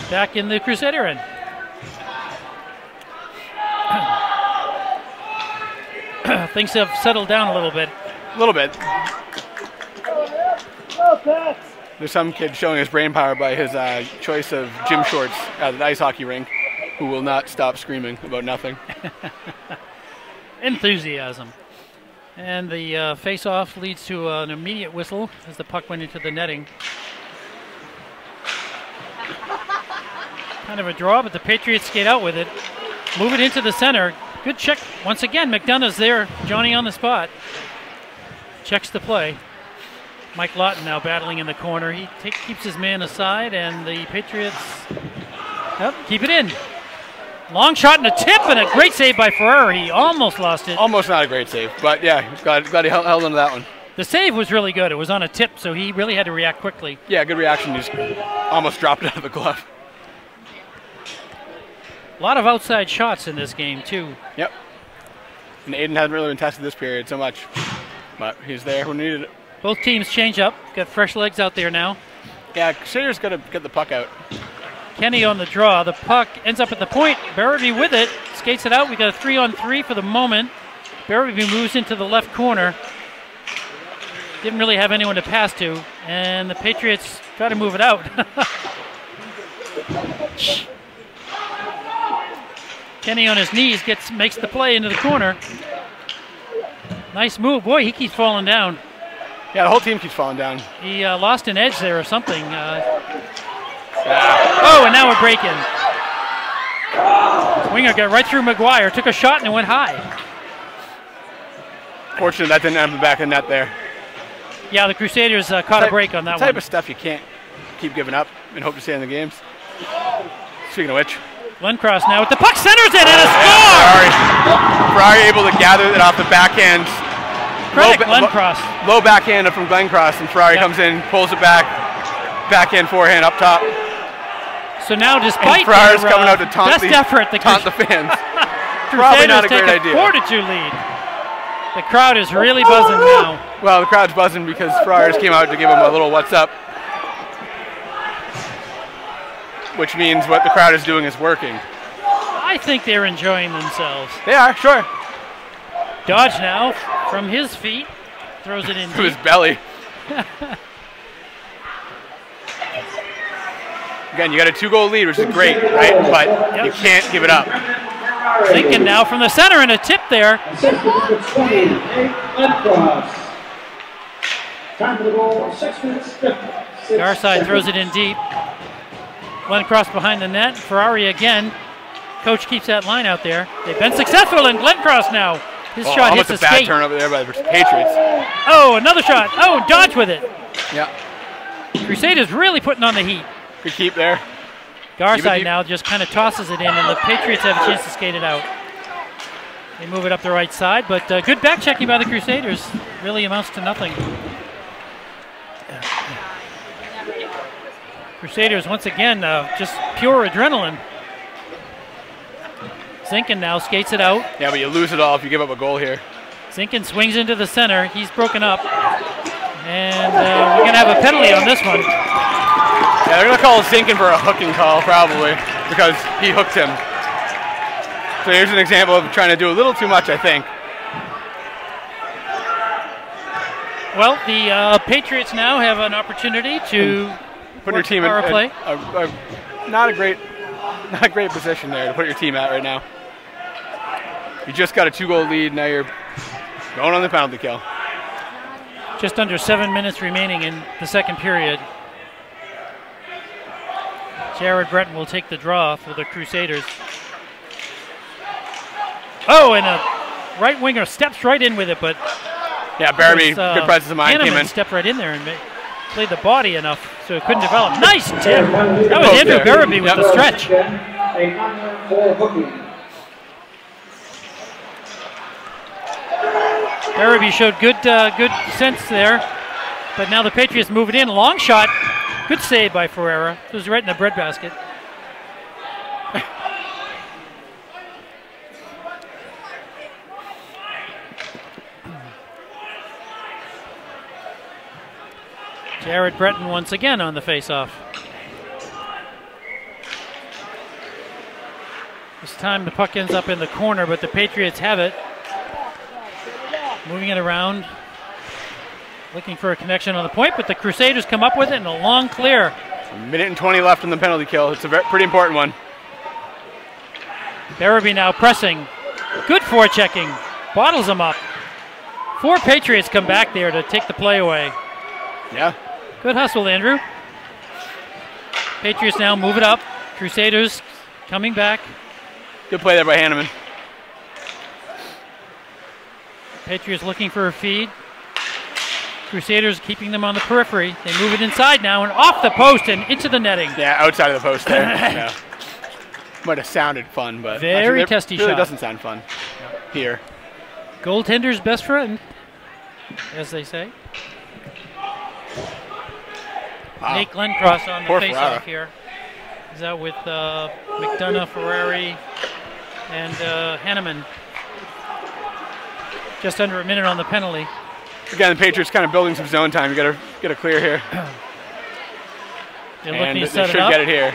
back in the Crusader end. Things have settled down a little bit. A little bit. There's some kid showing his brain power by his choice of gym shorts at an ice hockey rink who will not stop screaming about nothing. Enthusiasm. And the face-off leads to an immediate whistle as the puck went into the netting. Kind of a draw, but the Patriots skate out with it. Move it into the center. Good check. Once again, McDonough's there. Johnny on the spot. Checks the play. Mike Lawton now battling in the corner. He keeps his man aside, and the Patriots keep it in. Long shot and a tip, and a great save by Ferrari. He almost lost it. Almost not a great save, but yeah, glad he held onto that one. The save was really good. It was on a tip, so he really had to react quickly. Yeah, good reaction. He just almost dropped it out of the glove. A lot of outside shots in this game, too. Yep. And Aiden hasn't really been tested this period so much, but he's there when needed it. Both teams change up. Got fresh legs out there now. Yeah, Crusaders got to get the puck out. Kenny on the draw. The puck ends up at the point. Barabee with it. Skates it out. We got a 3-on-3 for the moment. Barabee moves into the left corner. Didn't really have anyone to pass to. And the Patriots try to move it out. Kenny on his knees makes the play into the corner. Nice move. Boy, he keeps falling down. Yeah, the whole team keeps falling down. He lost an edge there or something. Oh, and now a break-in. Winger got right through McGuire, took a shot, and it went high. Fortunate that didn't have the back of the net there. Yeah, the Crusaders caught a break on that one. The type of stuff you can't keep giving up and hope to stay in the games. Speaking of which. Glenncross now with the puck, centers it, and a score! Ferrari able to gather it off the backhand. Credit Glenncross. Low backhand from Glenncross, and Ferrari comes in, pulls it back, backhand, forehand, up top. So now, despite Ferrari's coming out to taunt best effort, taunt the fans. Probably not a great idea. 4-2 lead. The crowd is really buzzing now. Well, the crowd's buzzing because Ferrari came out to give them a little what's up. Which means what the crowd is doing is working. I think they're enjoying themselves. They are, sure. Dodge now from his feet. Throws it in To his deep. belly. Again, you got a 2-goal lead, which is great, right? But you can't give it up. Thinking now from the center and a tip there. Assisted number 20, Nate Glencross. Time for the goal, 6 minutes 50. Garside throws it in deep. Glencross behind the net. Ferrari again. Coach keeps that line out there. They've been successful, and Glencross now. His shot hits Almost the a bad skate. turnover there by the Patriots. Oh, another shot. Oh, Dodge with it. Yeah, Crusaders really putting on the heat. good keep there. Garside deep. now just kind of tosses it in, and the Patriots have a chance to skate it out. They move it up the right side, but good back checking by the Crusaders. Really amounts to nothing. Crusaders once again just pure adrenaline. Zinkin now skates it out. Yeah, but you lose it all if you give up a goal here. Zinkin swings into the center. He's broken up. And we're going to have a penalty on this one. Yeah, they're going to call Zinkin for a hooking call, probably, because he hooked him. So here's an example of trying to do a little too much, I think. Well, the Patriots now have an opportunity to Put your team in power play. not a great position there to put your team at right now. You just got a 2-goal lead, now you're going on the penalty kill. Just under 7 minutes remaining in the second period. Jared Breton will take the draw for the Crusaders. Oh, and a right winger steps right in with it, but Yeah, Barabee, good presence of mind, came Hanneman in. stepped right in there and played the body enough so it couldn't develop. Nice tip! That was Andrew there. Barabee with Yep. the stretch. A minor for hooking. Barabee showed good sense there, but now the Patriots move it in. Long shot. Good save by Ferreira. It was right in the breadbasket. Jared Breton once again on the faceoff. This time the puck ends up in the corner, but the Patriots have it. Moving it around. Looking for a connection on the point, but the Crusaders come up with it in a long clear. A minute and 20 left on the penalty kill. It's a pretty important one. Barabee now pressing. Good forechecking. Bottles them up. 4 Patriots come back there to take the play away. Yeah. Good hustle, Andrew. Patriots now move it up. Crusaders coming back. Good play there by Hanneman. Patriots looking for a feed. Crusaders keeping them on the periphery. They move it inside now and off the post and into the netting. Yeah, outside of the post there. Yeah. Might have sounded fun, but Very actually, testy it really shot. doesn't sound fun here. Goaltender's best friend, as they say. Wow. Nate Glencross on the Poor face-off Ferrara. here. He's out with McDonough, Ferrari, and Hanneman. Just under a minute on the penalty. Again, the Patriots kind of building some zone time. You got to get a clear here, They're and looking they to set should it up. get it here.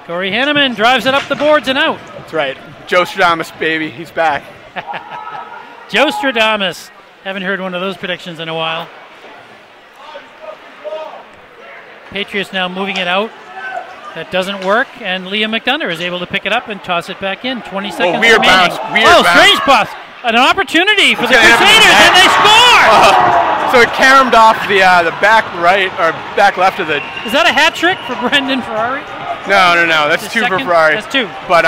Corey Hanneman drives it up the boards and out. That's right. Joe Stradamus, baby, he's back. Joe Stradamus. Haven't heard one of those predictions in a while. Patriots now moving it out. That doesn't work, and Liam McDonough is able to pick it up and toss it back in. 20 seconds weird remaining. bounce, weird oh, bounce. strange pass. An opportunity for the It's gonna end up in the Crusaders, net. and they score! So it caromed off the back right or back left of the. Is that a hat trick for Brendan Ferrari? No. That's The 2 for second? Ferrari. That's 2. But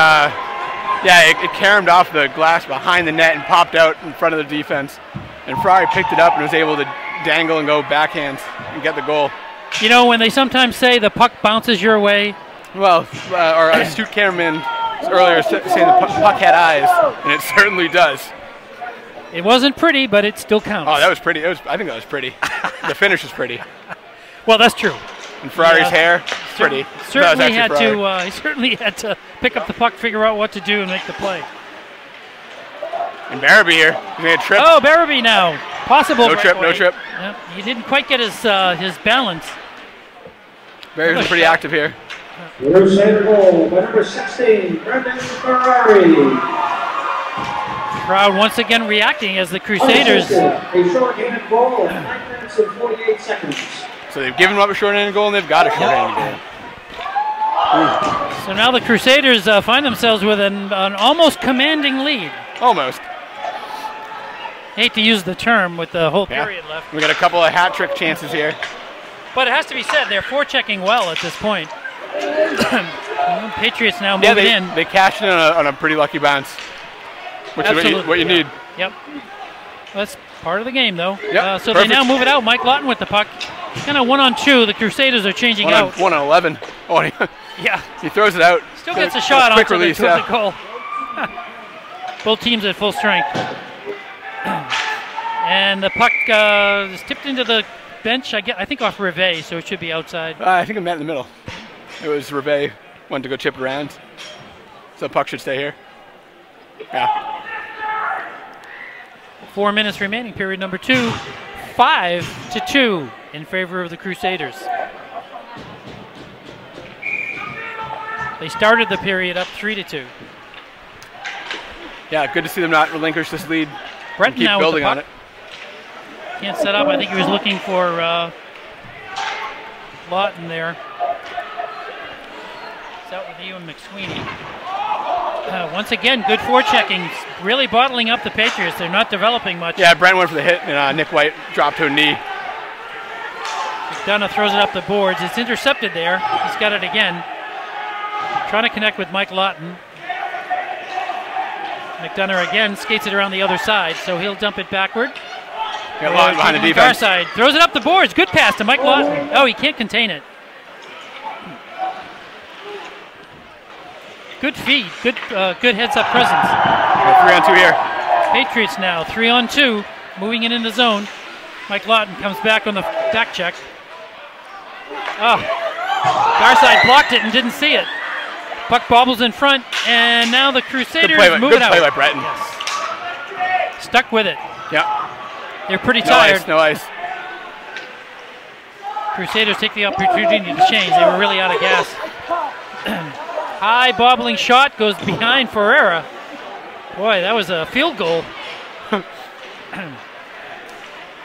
yeah, it caromed off the glass behind the net and popped out in front of the defense. And Ferrari picked it up and was able to dangle and go backhands and get the goal. You know, when they sometimes say the puck bounces your way, Well, our astute cameraman earlier saying the puck had eyes, and it certainly does. it wasn't pretty, but it still counts. Oh, that was pretty. I think that was pretty. The finish was pretty. Well, that's true. And Ferrari's Yeah. hair, pretty. That was Certainly actually had Ferrari. to. He certainly had to pick up the puck, figure out what to do, and make the play. And Barabee here, he's gonna trip. Oh, Barabee now. Possible. No trip, no breakaway. trip. Yep, he didn't quite get his balance. Barabee was pretty active here. Crusader goal by number 16, Brendan Ferrari. Crowd once again reacting as the Crusaders. A short-handed goal at 9 minutes and 48 seconds. So they've given up a short-handed goal and they've got a short-handed goal. So now the Crusaders find themselves with an almost commanding lead. Almost. Hate to use the term with the whole period left. We got a couple of hat trick chances here. But it has to be said, they're forechecking well at this point. Patriots now moving in. They cashed in on a pretty lucky bounce, which is what you need. Yep. That's part of the game, though. Yep, so perfect. they now move it out. Mike Lawton with the puck. Kind of 1-on-2. The Crusaders are changing out. 1 on 11. Oh, yeah. He throws it out. Still gets a shot on release, the goal. Both teams at full strength. And the puck is tipped into the bench, I think off Rivet, so it should be outside. I think I'm met in the middle. It was Rivet wanted to go chip it around. So the puck should stay here. Yeah. 4 minutes remaining, period number 2. 5-2 in favor of the Crusaders. They started the period up 3-2. Yeah, good to see them not relinquish this lead. Breton keep now building with the on puck. it. Can't set up. I think he was looking for Lawton there. It's out with Ewan McSweeney. Once again, good forechecking. Really bottling up the Patriots. They're not developing much. Yeah, Brent went for the hit, and Nick White dropped to a knee. McDonough throws it up the boards. It's intercepted there. He's got it again. Trying to connect with Mike Lawton. McDonough again skates it around the other side, so he'll dump it backward. Got Lawton behind the defense. Far side. Throws it up the boards. Good pass to Mike Lawton. Oh, he can't contain it. Good feed. Good heads-up presence. 3-on-2 here. Patriots now 3-on-2, moving it in the zone. Mike Lawton comes back on the back check. Oh, Garside blocked it and didn't see it. Puck bobbles in front, and now the Crusaders move it out. Good play by Breton. Yes. Stuck with it. Yeah. They're pretty tired. No ice. Crusaders take the opportunity to change. They were really out of gas. High bobbling shot goes behind Ferreira. Boy, that was a field goal.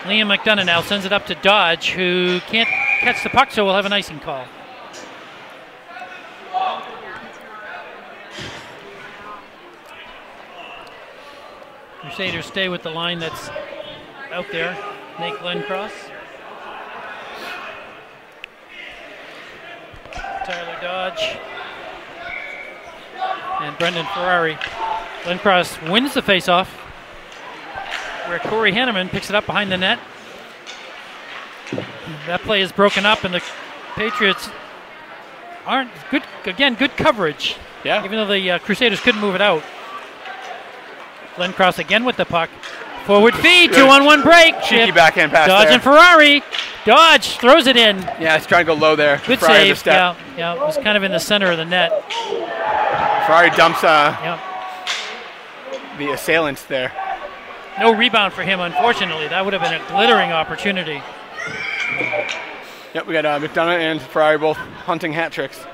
Liam McDonough now sends it up to Dodge, who can't catch the puck, so we'll have an icing call. Crusaders stay with the line that's out there. Nate Glencross. Tyler Dodge. And Brendan Ferrari. Glencross wins the faceoff, where Corey Hanneman picks it up behind the net. That play is broken up, and the Patriots aren't good. Again, good coverage. Yeah. Even though the Crusaders couldn't move it out. Glencross again with the puck. Forward feed, 2-on-1 break. Cheeky backhand pass Dodge there. and Ferrari. Dodge throws it in. Yeah, he's trying to go low there. Good Ferrari save. Yeah, it was kind of in the center of the net. Ferrari dumps the assailants there. No rebound for him, unfortunately. That would have been a glittering opportunity. Yep, we got McDonough and Ferrari both hunting hat tricks.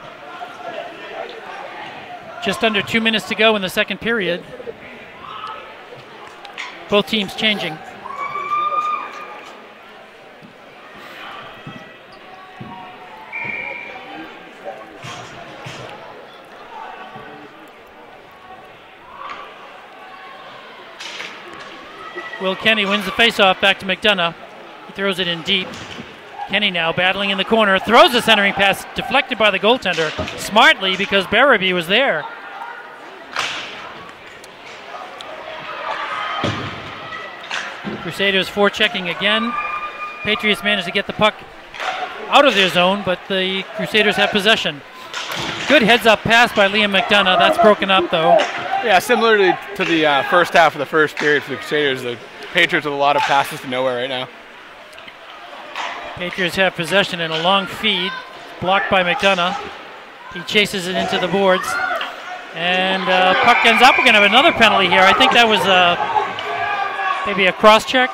Just under 2 minutes to go in the second period. Both teams changing. Will Kenny wins the faceoff back to McDonough. He throws it in deep. Kenny now battling in the corner. Throws the centering pass, deflected by the goaltender. Smartly, because Barabee was there. Crusaders forechecking again. Patriots managed to get the puck out of their zone, but the Crusaders have possession. Good heads-up pass by Liam McDonough. That's broken up, though. Yeah, similarly to the first half of the first period for the Crusaders, the Patriots with a lot of passes to nowhere right now. Patriots have possession in a long feed, blocked by McDonough. He chases it into the boards, and puck ends up. We're going to have another penalty here. I think that was maybe a cross-check.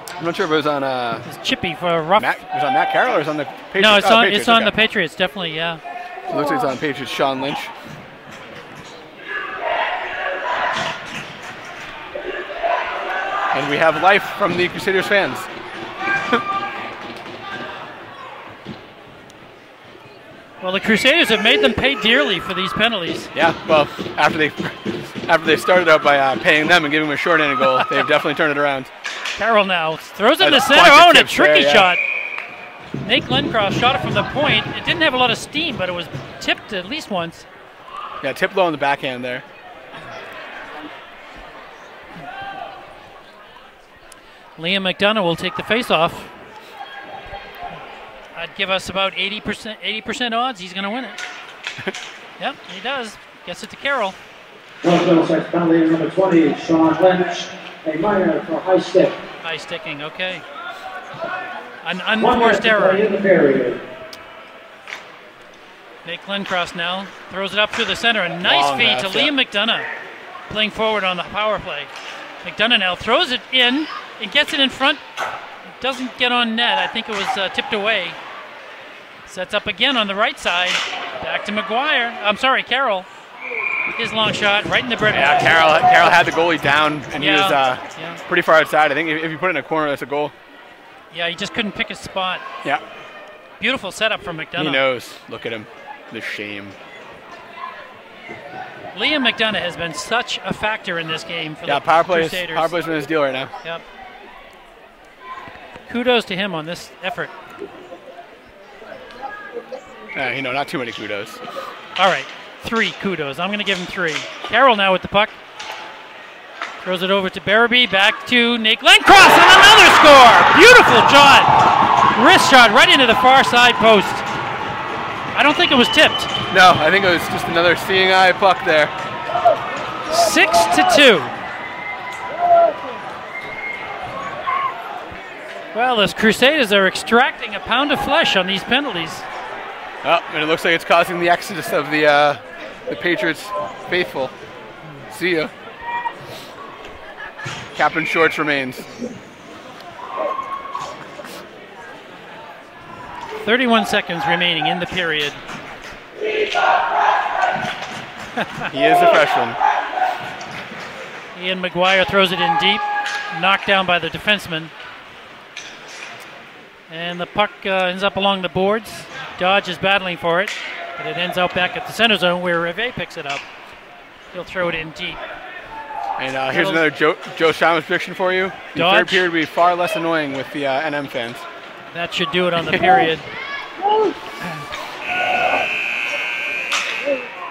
I'm not sure if it was on It's chippy for a rough. it was on Matt Carroll or it was on the Patriots? No, it's on Patriots, it's on the Patriots, definitely, yeah. It looks like it's on Patriots Sean Lynch. And we have life from the Crusaders fans. Well, the Crusaders have made them pay dearly for these penalties. Yeah, well, after they started out by paying them and giving them a short-handed goal, they've definitely turned it around. Carroll now throws it in the That's center. bunch of Oh, and a tips there, tricky yeah. shot. Nate Glencross shot it from the point. It didn't have a lot of steam, but it was tipped at least once. Yeah, tip low on the backhand there. Liam McDonough will take the face-off. I'd give us about 80% odds he's going to win it. Yep, he does. Gets it to Carroll. North Middlesex penalty number 20, Sean Lynch, a minor for high stick. High sticking, okay. An 1 minute unforced to play error. in the period. Nate Glencross now throws it up through the center. A nice Long feed pass, to Liam McDonough, playing forward on the power play. McDonough now throws it in and gets it in front. It doesn't get on net. I think it was tipped away. Sets up again on the right side. Back to McGuire. I'm sorry, Carroll. His long shot right in the bread. Yeah, Carroll had the goalie down, and he was yeah. pretty far outside. I think if you put it in a corner, that's a goal. Yeah, he just couldn't pick a spot. Yeah. Beautiful setup from McDonough. He knows. Look at him. The shame. Liam McDonough has been such a factor in this game for the Power play's Crusaders. been his deal right now. Yep. Kudos to him on this effort. Not too many kudos. All right, 3 kudos. I'm going to give him 3. Carroll now with the puck. Throws it over to Barabee, back to Nate Glencross, and another score! Beautiful shot! Wrist shot right into the far side post. I don't think it was tipped. No, I think it was just another seeing eye puck there. 6-2. Well, the Crusaders are extracting a pound of flesh on these penalties. Oh, and it looks like it's causing the exodus of the Patriots faithful. See ya. Captain Shorts remains. 31 seconds remaining in the period. He is a freshman. Ian McGuire throws it in deep, knocked down by the defenseman. And the puck ends up along the boards. Dodge is battling for it, but it ends out back at the center zone where Rivet picks it up. He'll throw it in deep. And here's another Joe Shamus prediction for you. The Dodge. third period will be far less annoying with the NM fans. That should do it on the period.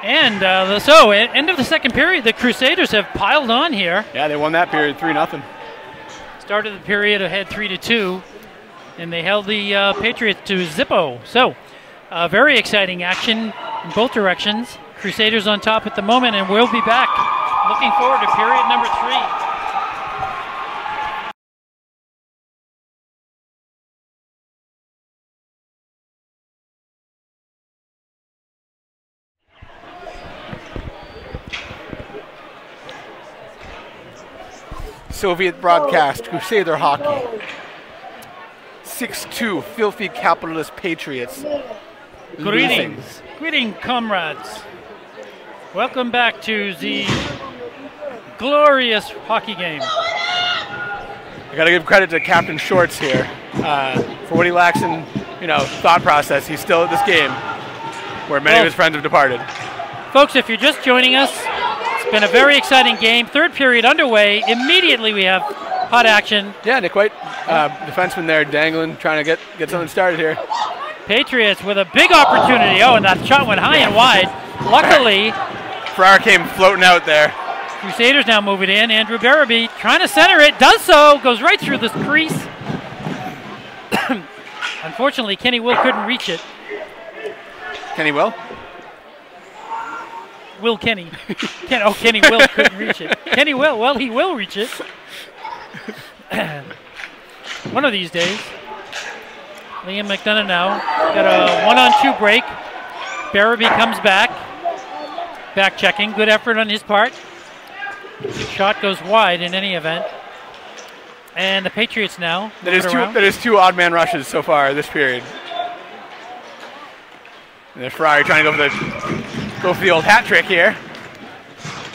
And end of the second period, the Crusaders have piled on here. Yeah, they won that period 3-0. Started the period ahead 3-2, and they held the Patriots to zippo. So, very exciting action in both directions. Crusaders on top at the moment, and we'll be back. Looking forward to period number 3. Soviet broadcast, Crusader hockey. 6-2, filthy capitalist Patriots. Losing. Greetings, comrades. Welcome back to the glorious hockey game. I got to give credit to Captain Shorts here for what he lacks in, thought process. He's still at this game, where many of his friends have departed. Folks, if you're just joining us, it's been a very exciting game. Third period underway. Immediately we have hot action. Yeah, Nick White, defenseman there, dangling, trying to get something started here. Patriots with a big opportunity. Oh, and that shot went high and wide. Luckily, Farrar came floating out there. Crusaders now move it in. Andrew Barabee trying to center it. Does so. Goes right through this crease. Unfortunately, Kenny Will couldn't reach it. Kenny Will? Will Kenny. Kenny Will couldn't reach it. Kenny Will. Well, he will reach it. One of these days. Liam McDonough now got a 1-on-2 break. Barabee comes back. Back checking. Good effort on his part. Shot goes wide in any event. And the Patriots now. That is two odd man rushes so far this period. And there's Ferrari trying to go for the old hat trick here.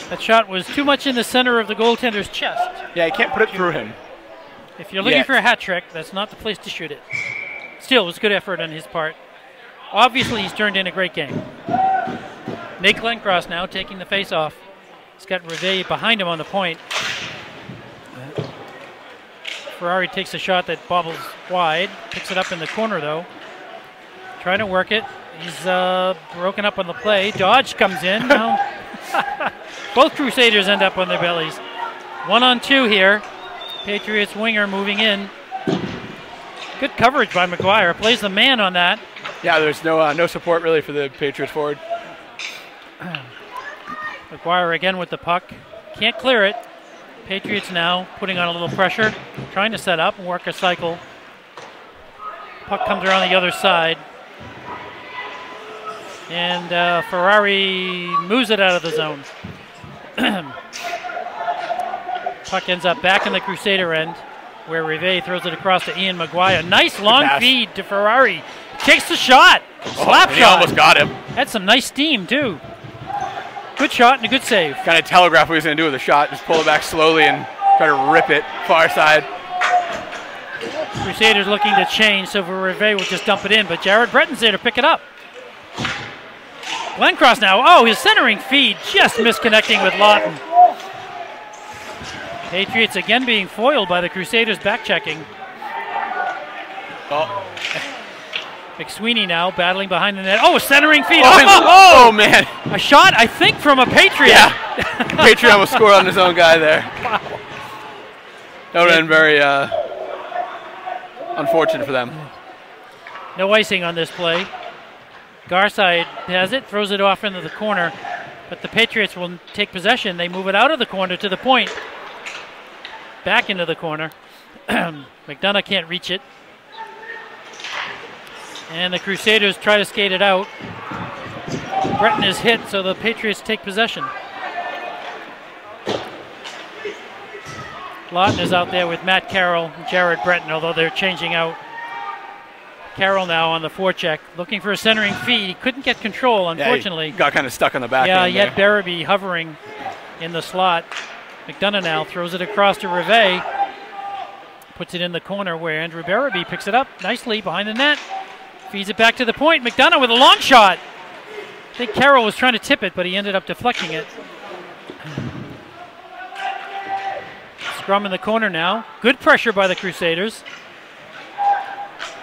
That shot was too much in the center of the goaltender's chest. Yeah, you can't put it through him. If you're looking for a hat trick, that's not the place to shoot it. Still, it was good effort on his part. Obviously, he's turned in a great game. Nate Glencross now taking the face-off. He's got Rivet behind him on the point. Ferrari takes a shot that bobbles wide. Picks it up in the corner, though. Trying to work it. He's broken up on the play. Dodge comes in. No. Both Crusaders end up on their bellies. 1-on-2 here. Patriots winger moving in. Good coverage by McGuire. Plays the man on that. Yeah, there's no support really for the Patriots forward. McGuire again with the puck. Can't clear it. Patriots now putting on a little pressure. Trying to set up and work a cycle. Puck comes around the other side. And Ferrari moves it out of the zone. Puck ends up back in the Crusader end, where Rivet throws it across to Ian McGuire. Nice long feed to Ferrari. Takes the shot. Slap shot. He almost got him. Had some nice steam, too. Good shot and a good save. Kind of telegraph what he was going to do with the shot. Just pull it back slowly and try to rip it far side. Crusaders looking to change, so Rivet will just dump it in, but Jared Breton's there to pick it up. Glencross now. Oh, his centering feed just misconnecting with Lawton. Patriots again being foiled by the Crusaders back-checking. Oh. McSweeney now battling behind the net. Oh, a centering feed. Oh, man. A shot, I think, from a Patriot. Yeah. Patriot almost scored on his own guy there. Wow. That would have been very unfortunate for them. No icing on this play. Garside has it, throws it off into the corner, but the Patriots will take possession. They move it out of the corner to the point. Back into the corner. McDonough can't reach it. And the Crusaders try to skate it out. Breton is hit, so the Patriots take possession. Lawton is out there with Matt Carroll and Jared Breton, although they're changing out. Carroll now on the forecheck, looking for a centering feed. He couldn't get control, unfortunately. Yeah, he got kind of stuck on the back Yeah, end yet Barabee hovering in the slot. McDonough now throws it across to Rivet. Puts it in the corner where Andrew Barabee picks it up nicely behind the net. Feeds it back to the point. McDonough with a long shot. I think Carroll was trying to tip it, but he ended up deflecting it. Scrum in the corner now. Good pressure by the Crusaders.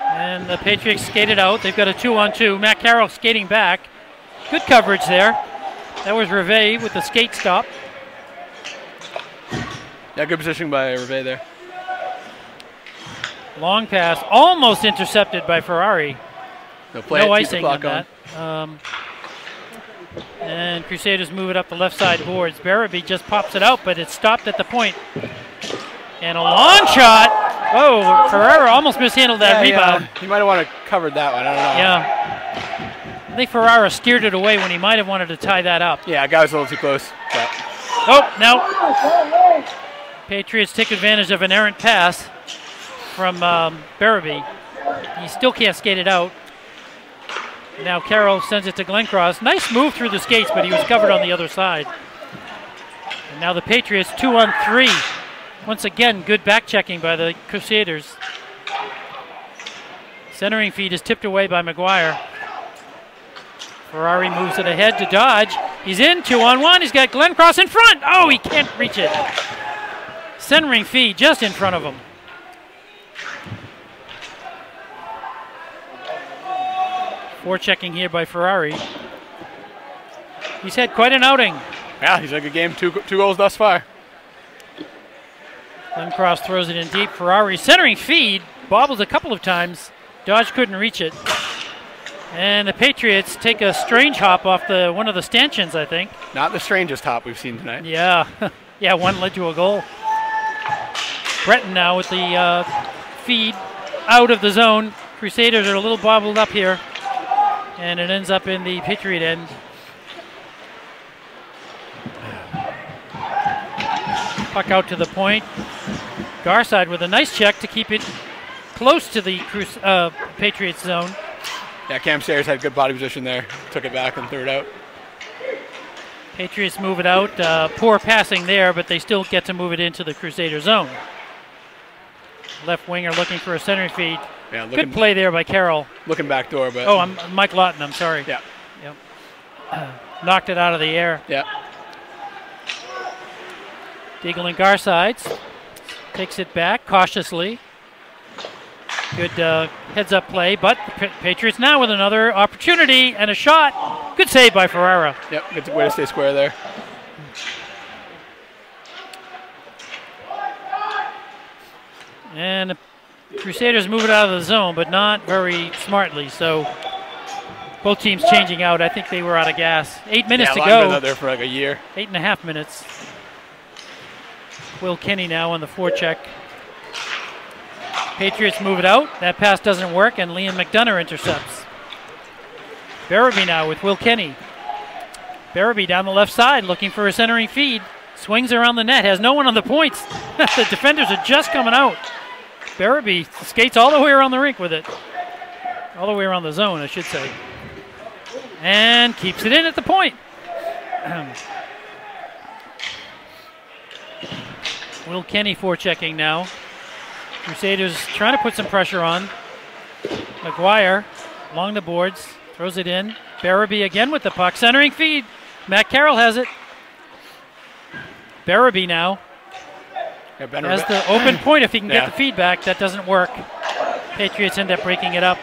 And the Patriots skated out. They've got a 2-on-2. Matt Carroll skating back. Good coverage there. That was Rivet with the skate stop. Yeah, good position by Rivet there. Long pass, almost intercepted by Ferrari. No icing on that. And Crusaders move it up the left side boards. Barabee just pops it out, but it's stopped at the point. And a long shot. Oh, Ferrara almost mishandled that rebound. Yeah. He might have wanted to cover that one. I don't know. Yeah. I think Ferrara steered it away when he might have wanted to tie that up. Yeah, guy was a little too close. But. Oh, now Patriots take advantage of an errant pass from Barabee. He still can't skate it out. Now Carroll sends it to Glencross. Nice move through the skates, but he was covered on the other side. And now the Patriots 2-on-3. Once again, good back-checking by the Crusaders. Centering feed is tipped away by McGuire. Ferrari moves it ahead to Dodge. He's in, 2-on-1. He's got Glencross in front. Oh, he can't reach it. Centering feed just in front of him. Forechecking here by Ferrari. He's had quite an outing. Yeah, he's had a good game. Two goals thus far. Glencross throws it in deep. Ferrari centering feed. Bobbles a couple of times. Dodge couldn't reach it. And the Patriots take a strange hop off one of the stanchions, I think. Not the strangest hop we've seen tonight. Yeah. Yeah, one led to a goal. Breton now with the feed out of the zone. Crusaders are a little bobbled up here. And it ends up in the Patriot end. Puck out to the point. Garside with a nice check to keep it close to the Patriots zone. Yeah, Cam Sayers had good body position there. Took it back and threw it out. Patriots move it out. Poor passing there, but they still get to move it into the Crusader zone. Left winger looking for a centering feed. Yeah, good play there by Carroll. Looking back door, but... Oh, I'm Mike Lawton, I'm sorry. Yeah. Yep. Knocked it out of the air. Yeah. Deagle and Garsides takes it back cautiously. Good heads-up play, but the Patriots now with another opportunity and a shot. Good save by Ferrara. Yep, good way to stay square there. And the Crusaders move it out of the zone, but not very smartly. So both teams changing out. I think they were out of gas. 8 minutes to go. Yeah, been out there for like a year. 8.5 minutes. Will Kenny now on the forecheck. Patriots move it out. That pass doesn't work, and Liam McDonough intercepts. Barabee now with Will Kenny. Barabee down the left side looking for a centering feed. Swings around the net, has no one on the points. The defenders are just coming out. Barabee skates all the way around the rink with it. All the way around the zone, I should say. And keeps it in at the point. Will Kenny forechecking now. Crusaders trying to put some pressure on. McGuire along the boards, throws it in. Barabee again with the puck, centering feed. Matt Carroll has it. Barabee now has the open point if he can get the feedback. That doesn't work. Patriots end up breaking it up.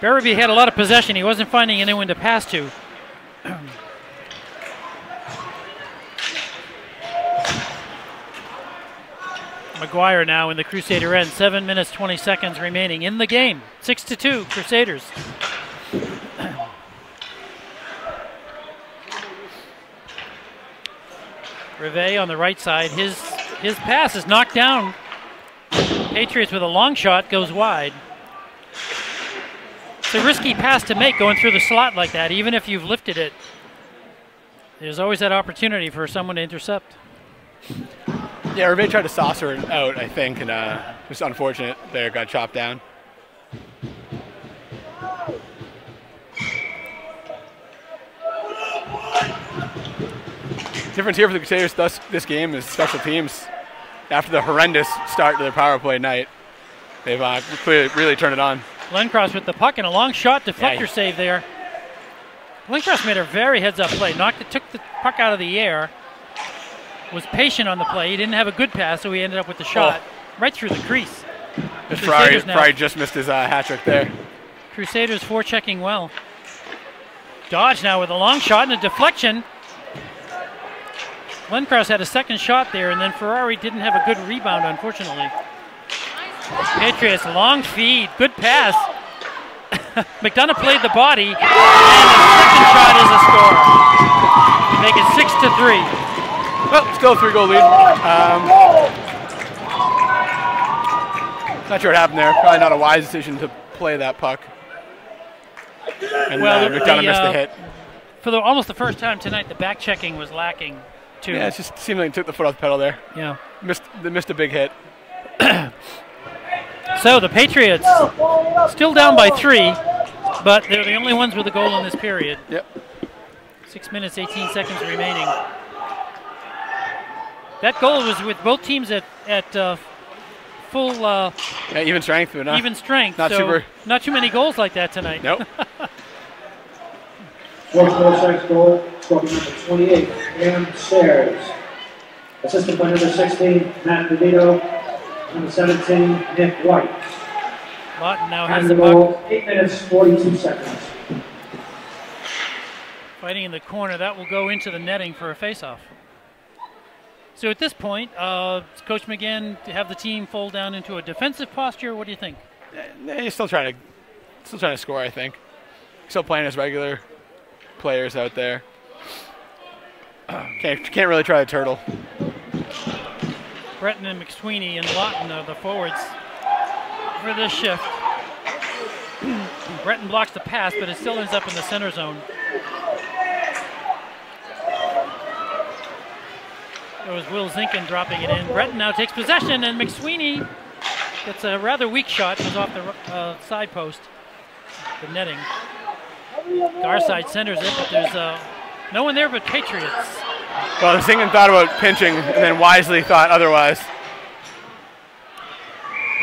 Barabee had a lot of possession. He wasn't finding anyone to pass to. McGuire now in the Crusader end. 7 minutes, 20 seconds remaining in the game. 6-2, Crusaders. Rivet on the right side. His pass is knocked down. Patriots with a long shot goes wide. It's a risky pass to make going through the slot like that. Even if you've lifted it, there's always that opportunity for someone to intercept. Yeah, Rivet tried to saucer it out, I think, and just unfortunate there, got chopped down. Difference here for the Crusaders this game is special teams. After the horrendous start to their power play night, they've really turned it on. Glencross with the puck and a long shot deflector save there. Glencross made a very heads-up play. Took the puck out of the air. Was patient on the play. He didn't have a good pass, so he ended up with the shot right through the crease. Ferrari just missed his hat trick there. Crusaders forechecking well. Dodge now with a long shot and a deflection. Glencross had a second shot there, and then Ferrari didn't have a good rebound, unfortunately. Patriots, long feed, good pass. McDonough played the body, and the second shot is a score. Make it 6-3. Well, still a 3-goal lead. Not sure what happened there. Probably not a wise decision to play that puck. And McDonough missed the hit. For almost the first time tonight, the back checking was lacking. Yeah, it just seemed like he took the foot off the pedal there. Yeah. Missed a big hit. So the Patriots still down by 3, but they're the only ones with a goal in this period. Yep. 6 minutes, 18 seconds remaining. That goal was with both teams at full even strength, but even strength. Not too many goals like that tonight. Nope. North MIddlesex goal, scoring number 28, Cam Sayers. Assisted by number 16, Matt DeVito. Number 17, Nick White. Lawton now has And the goal, puck. 8 minutes, 42 seconds. Fighting in the corner. That will go into the netting for a face-off. So at this point, Coach McGinn to have the team fold down into a defensive posture. What do you think? He's still trying to score, I think. Still playing his regular players out there. Can't really try to turtle. Breton and McSweeney and Lawton are the forwards for this shift. Breton blocks the pass, but it still ends up in the center zone. It was Will Zinkin dropping it in. Breton now takes possession, and McSweeney It's a rather weak shot. Goes off the side post. The netting. Garside centers it, but there's no one there but Patriots. Well, Singen thought about pinching and then wisely thought otherwise.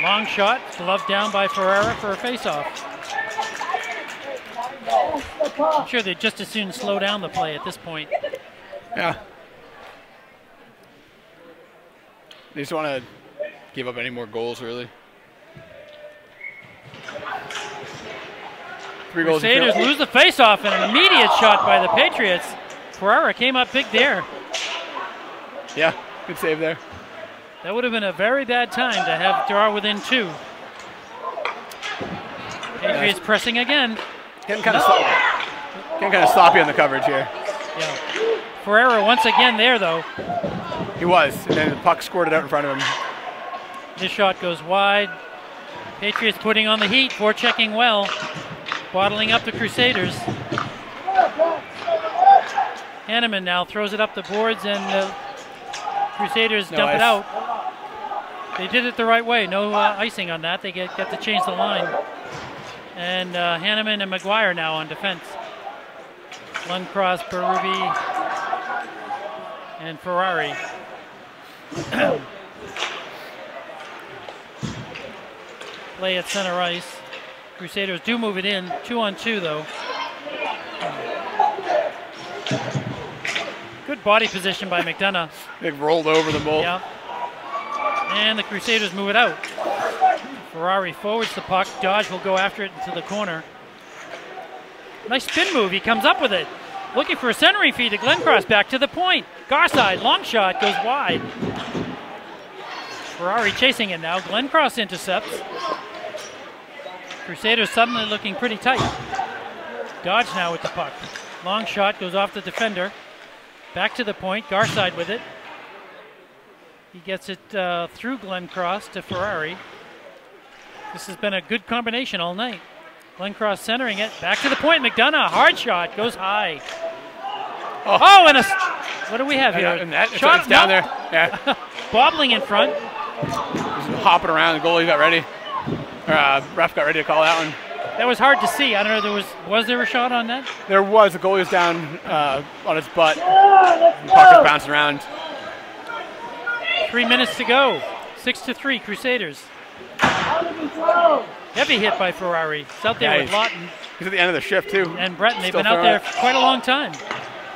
Long shot, gloved down by Ferreira for a face-off. I'm sure they'd just as soon slow down the play at this point. Yeah. They just want to give up any more goals, really. 3 goals. Crusaders lose the face-off and an immediate shot by the Patriots. Ferreira came up big there. Yeah, good save there. That would have been a very bad time to have draw within 2. Patriots pressing again. Getting kind of sloppy on the coverage here. Yeah. Ferreira once again there, though. He was, and then the puck squirted out in front of him. This shot goes wide. Patriots putting on the heat, forechecking well, bottling up the Crusaders. Hanneman now throws it up the boards, and the Crusaders dump it out. They did it the right way. No icing on that. They get to change the line. And Hanneman and McGuire now on defense. Lundcross, Berube, and Ferrari. Play at center ice. Crusaders do move it in. 2-on-2 though. Good body position by McDonough. They rolled over the goal. Yeah. And the Crusaders move it out. Ferrari forwards the puck. Dodge will go after it into the corner. Nice spin move. He comes up with it. Looking for a centering feed to Glencross. Back to the point. Garside, long shot, goes wide. Ferrari chasing it now. Glencross intercepts. Crusaders suddenly looking pretty tight. Dodge now with the puck. Long shot goes off the defender. Back to the point. Garside with it. He gets it through Glencross to Ferrari. This has been a good combination all night. Glencross centering it. Back to the point. McDonough, hard shot, goes high. Oh, and what do we have here? Shot down there. Yeah. Bobbling in front. Just hopping around. The goalie got ready. Ref got ready to call that one. That was hard to see. I don't know. Was there a shot on that? There was. The goalie was down on his butt. The puck was bouncing around. 3 minutes to go. 6-3 Crusaders. Heavy hit by Ferrari. He's out there with Lawton. He's at the end of the shift too. And Breton. They've been out there for quite a long time.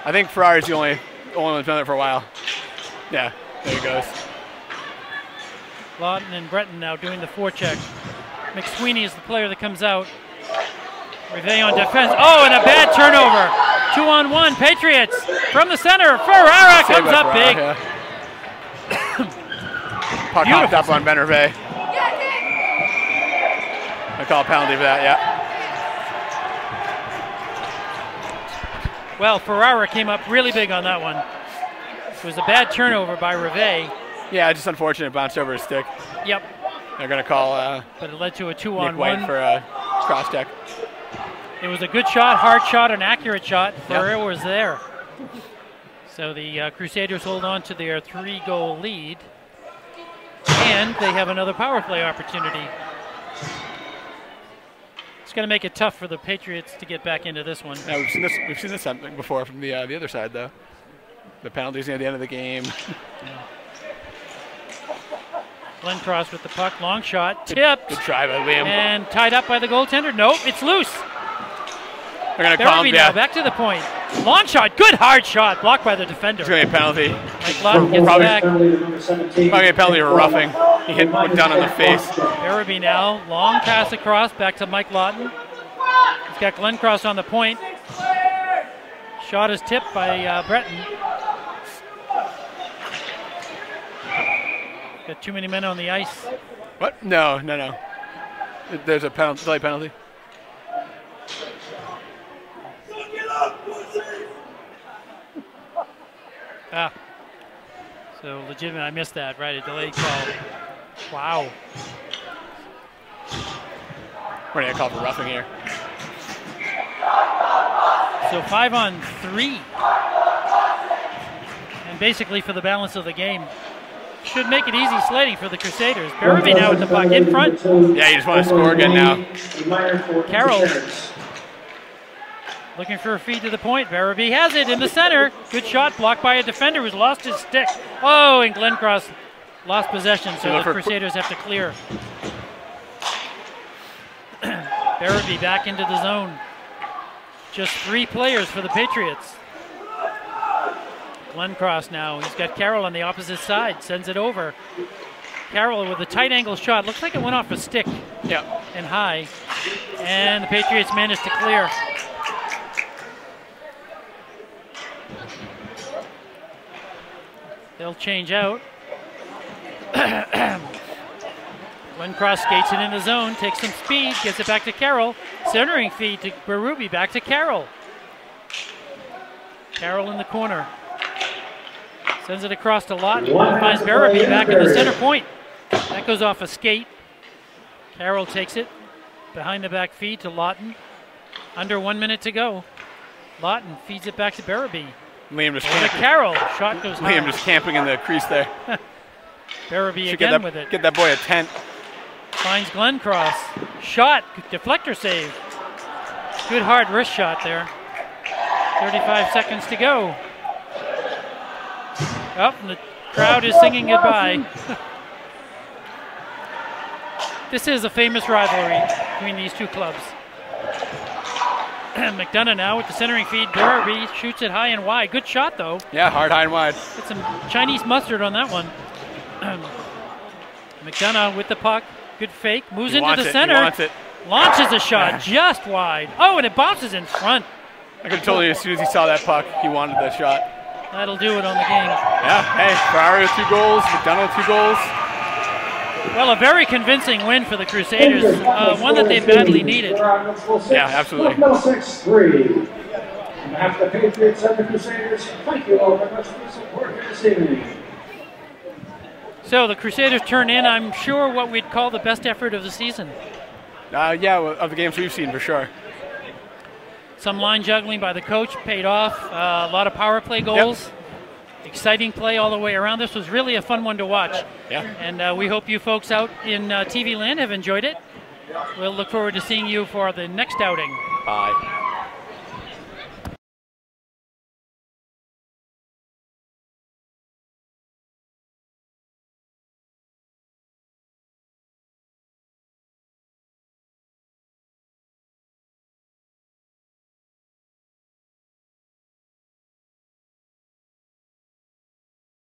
I think Ferrari's the only one that's been there for a while. Yeah, there he goes. Lawton and Breton now doing the forecheck. McSweeney is the player that comes out. Rivet on defense. Oh, and a bad turnover. 2-on-1. Patriots from the center. Ferrara comes up big. Yeah. Puck hopped up on Ben Rivet. I call a penalty for that, yeah. Well, Ferrara came up really big on that one. It was a bad turnover by Rivet. Yeah, just unfortunate. Bounced over his stick. Yep. They're going to call but it led to a Nick 2-on-1. White for a cross check. It was a good shot, hard shot, an accurate shot. Ferrara was there. So the Crusaders hold on to their 3-goal lead. And they have another power play opportunity. It's going to make it tough for the Patriots to get back into this one. Yeah, we've seen this something before from the other side, though. The penalties near the end of the game. Glencross with the puck, long shot, tipped. Good try by Liam. And tied up by the goaltender. Nope, it's loose. They're going to call him. Now back to the point. Long shot, good hard shot, blocked by the defender. It's going to be a penalty. Mike Lawton gets back. Probably a penalty for roughing. He went down on the face. Berube now, long pass across, back to Mike Lawton. He's got Glencross on the point. Shot is tipped by Breton. Got too many men on the ice. What? No. There's a delay penalty. So legitimate, I missed that, right? A delayed call. Wow. We're going to call for roughing here. So 5-on-3. And basically for the balance of the game. should make it easy sledding for the Crusaders. Berube now with the puck in front. Yeah, you just want to score again now. Carroll looking for a feed to the point. Berube has it in the center. Good shot, blocked by a defender who's lost his stick. Oh, and Glencross lost possession, so the Crusaders have to clear. Berube back into the zone. Just 3 players for the Patriots. Glencross now. He's got Carroll on the opposite side. Sends it over. Carroll with a tight angle shot. Looks like it went off a stick. Yeah. And high. And the Patriots managed to clear. They'll change out. Glencross skates it in the zone, takes some speed, gets it back to Carroll. Centering feed to Berube, back to Carroll. Carroll in the corner. Sends it across to Lawton. Finds Berube back in the center point. That goes off a skate. Carroll takes it. Behind the back feed to Lawton. Under 1 minute to go. Lawton feeds it back to Berube. Liam just camping. Carroll. Shot goes high. Liam just camping in the crease there. Berube again with it. Get that boy a tent. Finds Glencross. Shot. Deflector save. Good hard wrist shot there. 35 seconds to go. Oh, and the crowd is singing goodbye. This is a famous rivalry between these two clubs. McDonough now with the centering feed. Berube shoots it high and wide. Good shot, though. Yeah, hard, high and wide. Get some Chinese mustard on that one. McDonough with the puck. Good fake. Moves into the center. He wants it. Launches a shot just wide. Oh, and it bounces in front. I could have told you as soon as he saw that puck, he wanted that shot. That'll do it on the game. Yeah, hey, Ferrari with 2 goals, McDonough with 2 goals. Well, a very convincing win for the Crusaders, one that they badly needed. Yeah, absolutely. North Middlesex 3. On behalf of the Patriots and the Crusaders, thank you all very much for your support here this evening. So the Crusaders turn in, I'm sure, what we'd call the best effort of the season. Yeah, of the games we've seen, for sure. Some line juggling by the coach paid off. A lot of power play goals. Yep. Exciting play all the way around. This was really a fun one to watch. Yeah. And we hope you folks out in TV land have enjoyed it. We'll look forward to seeing you for the next outing. Bye.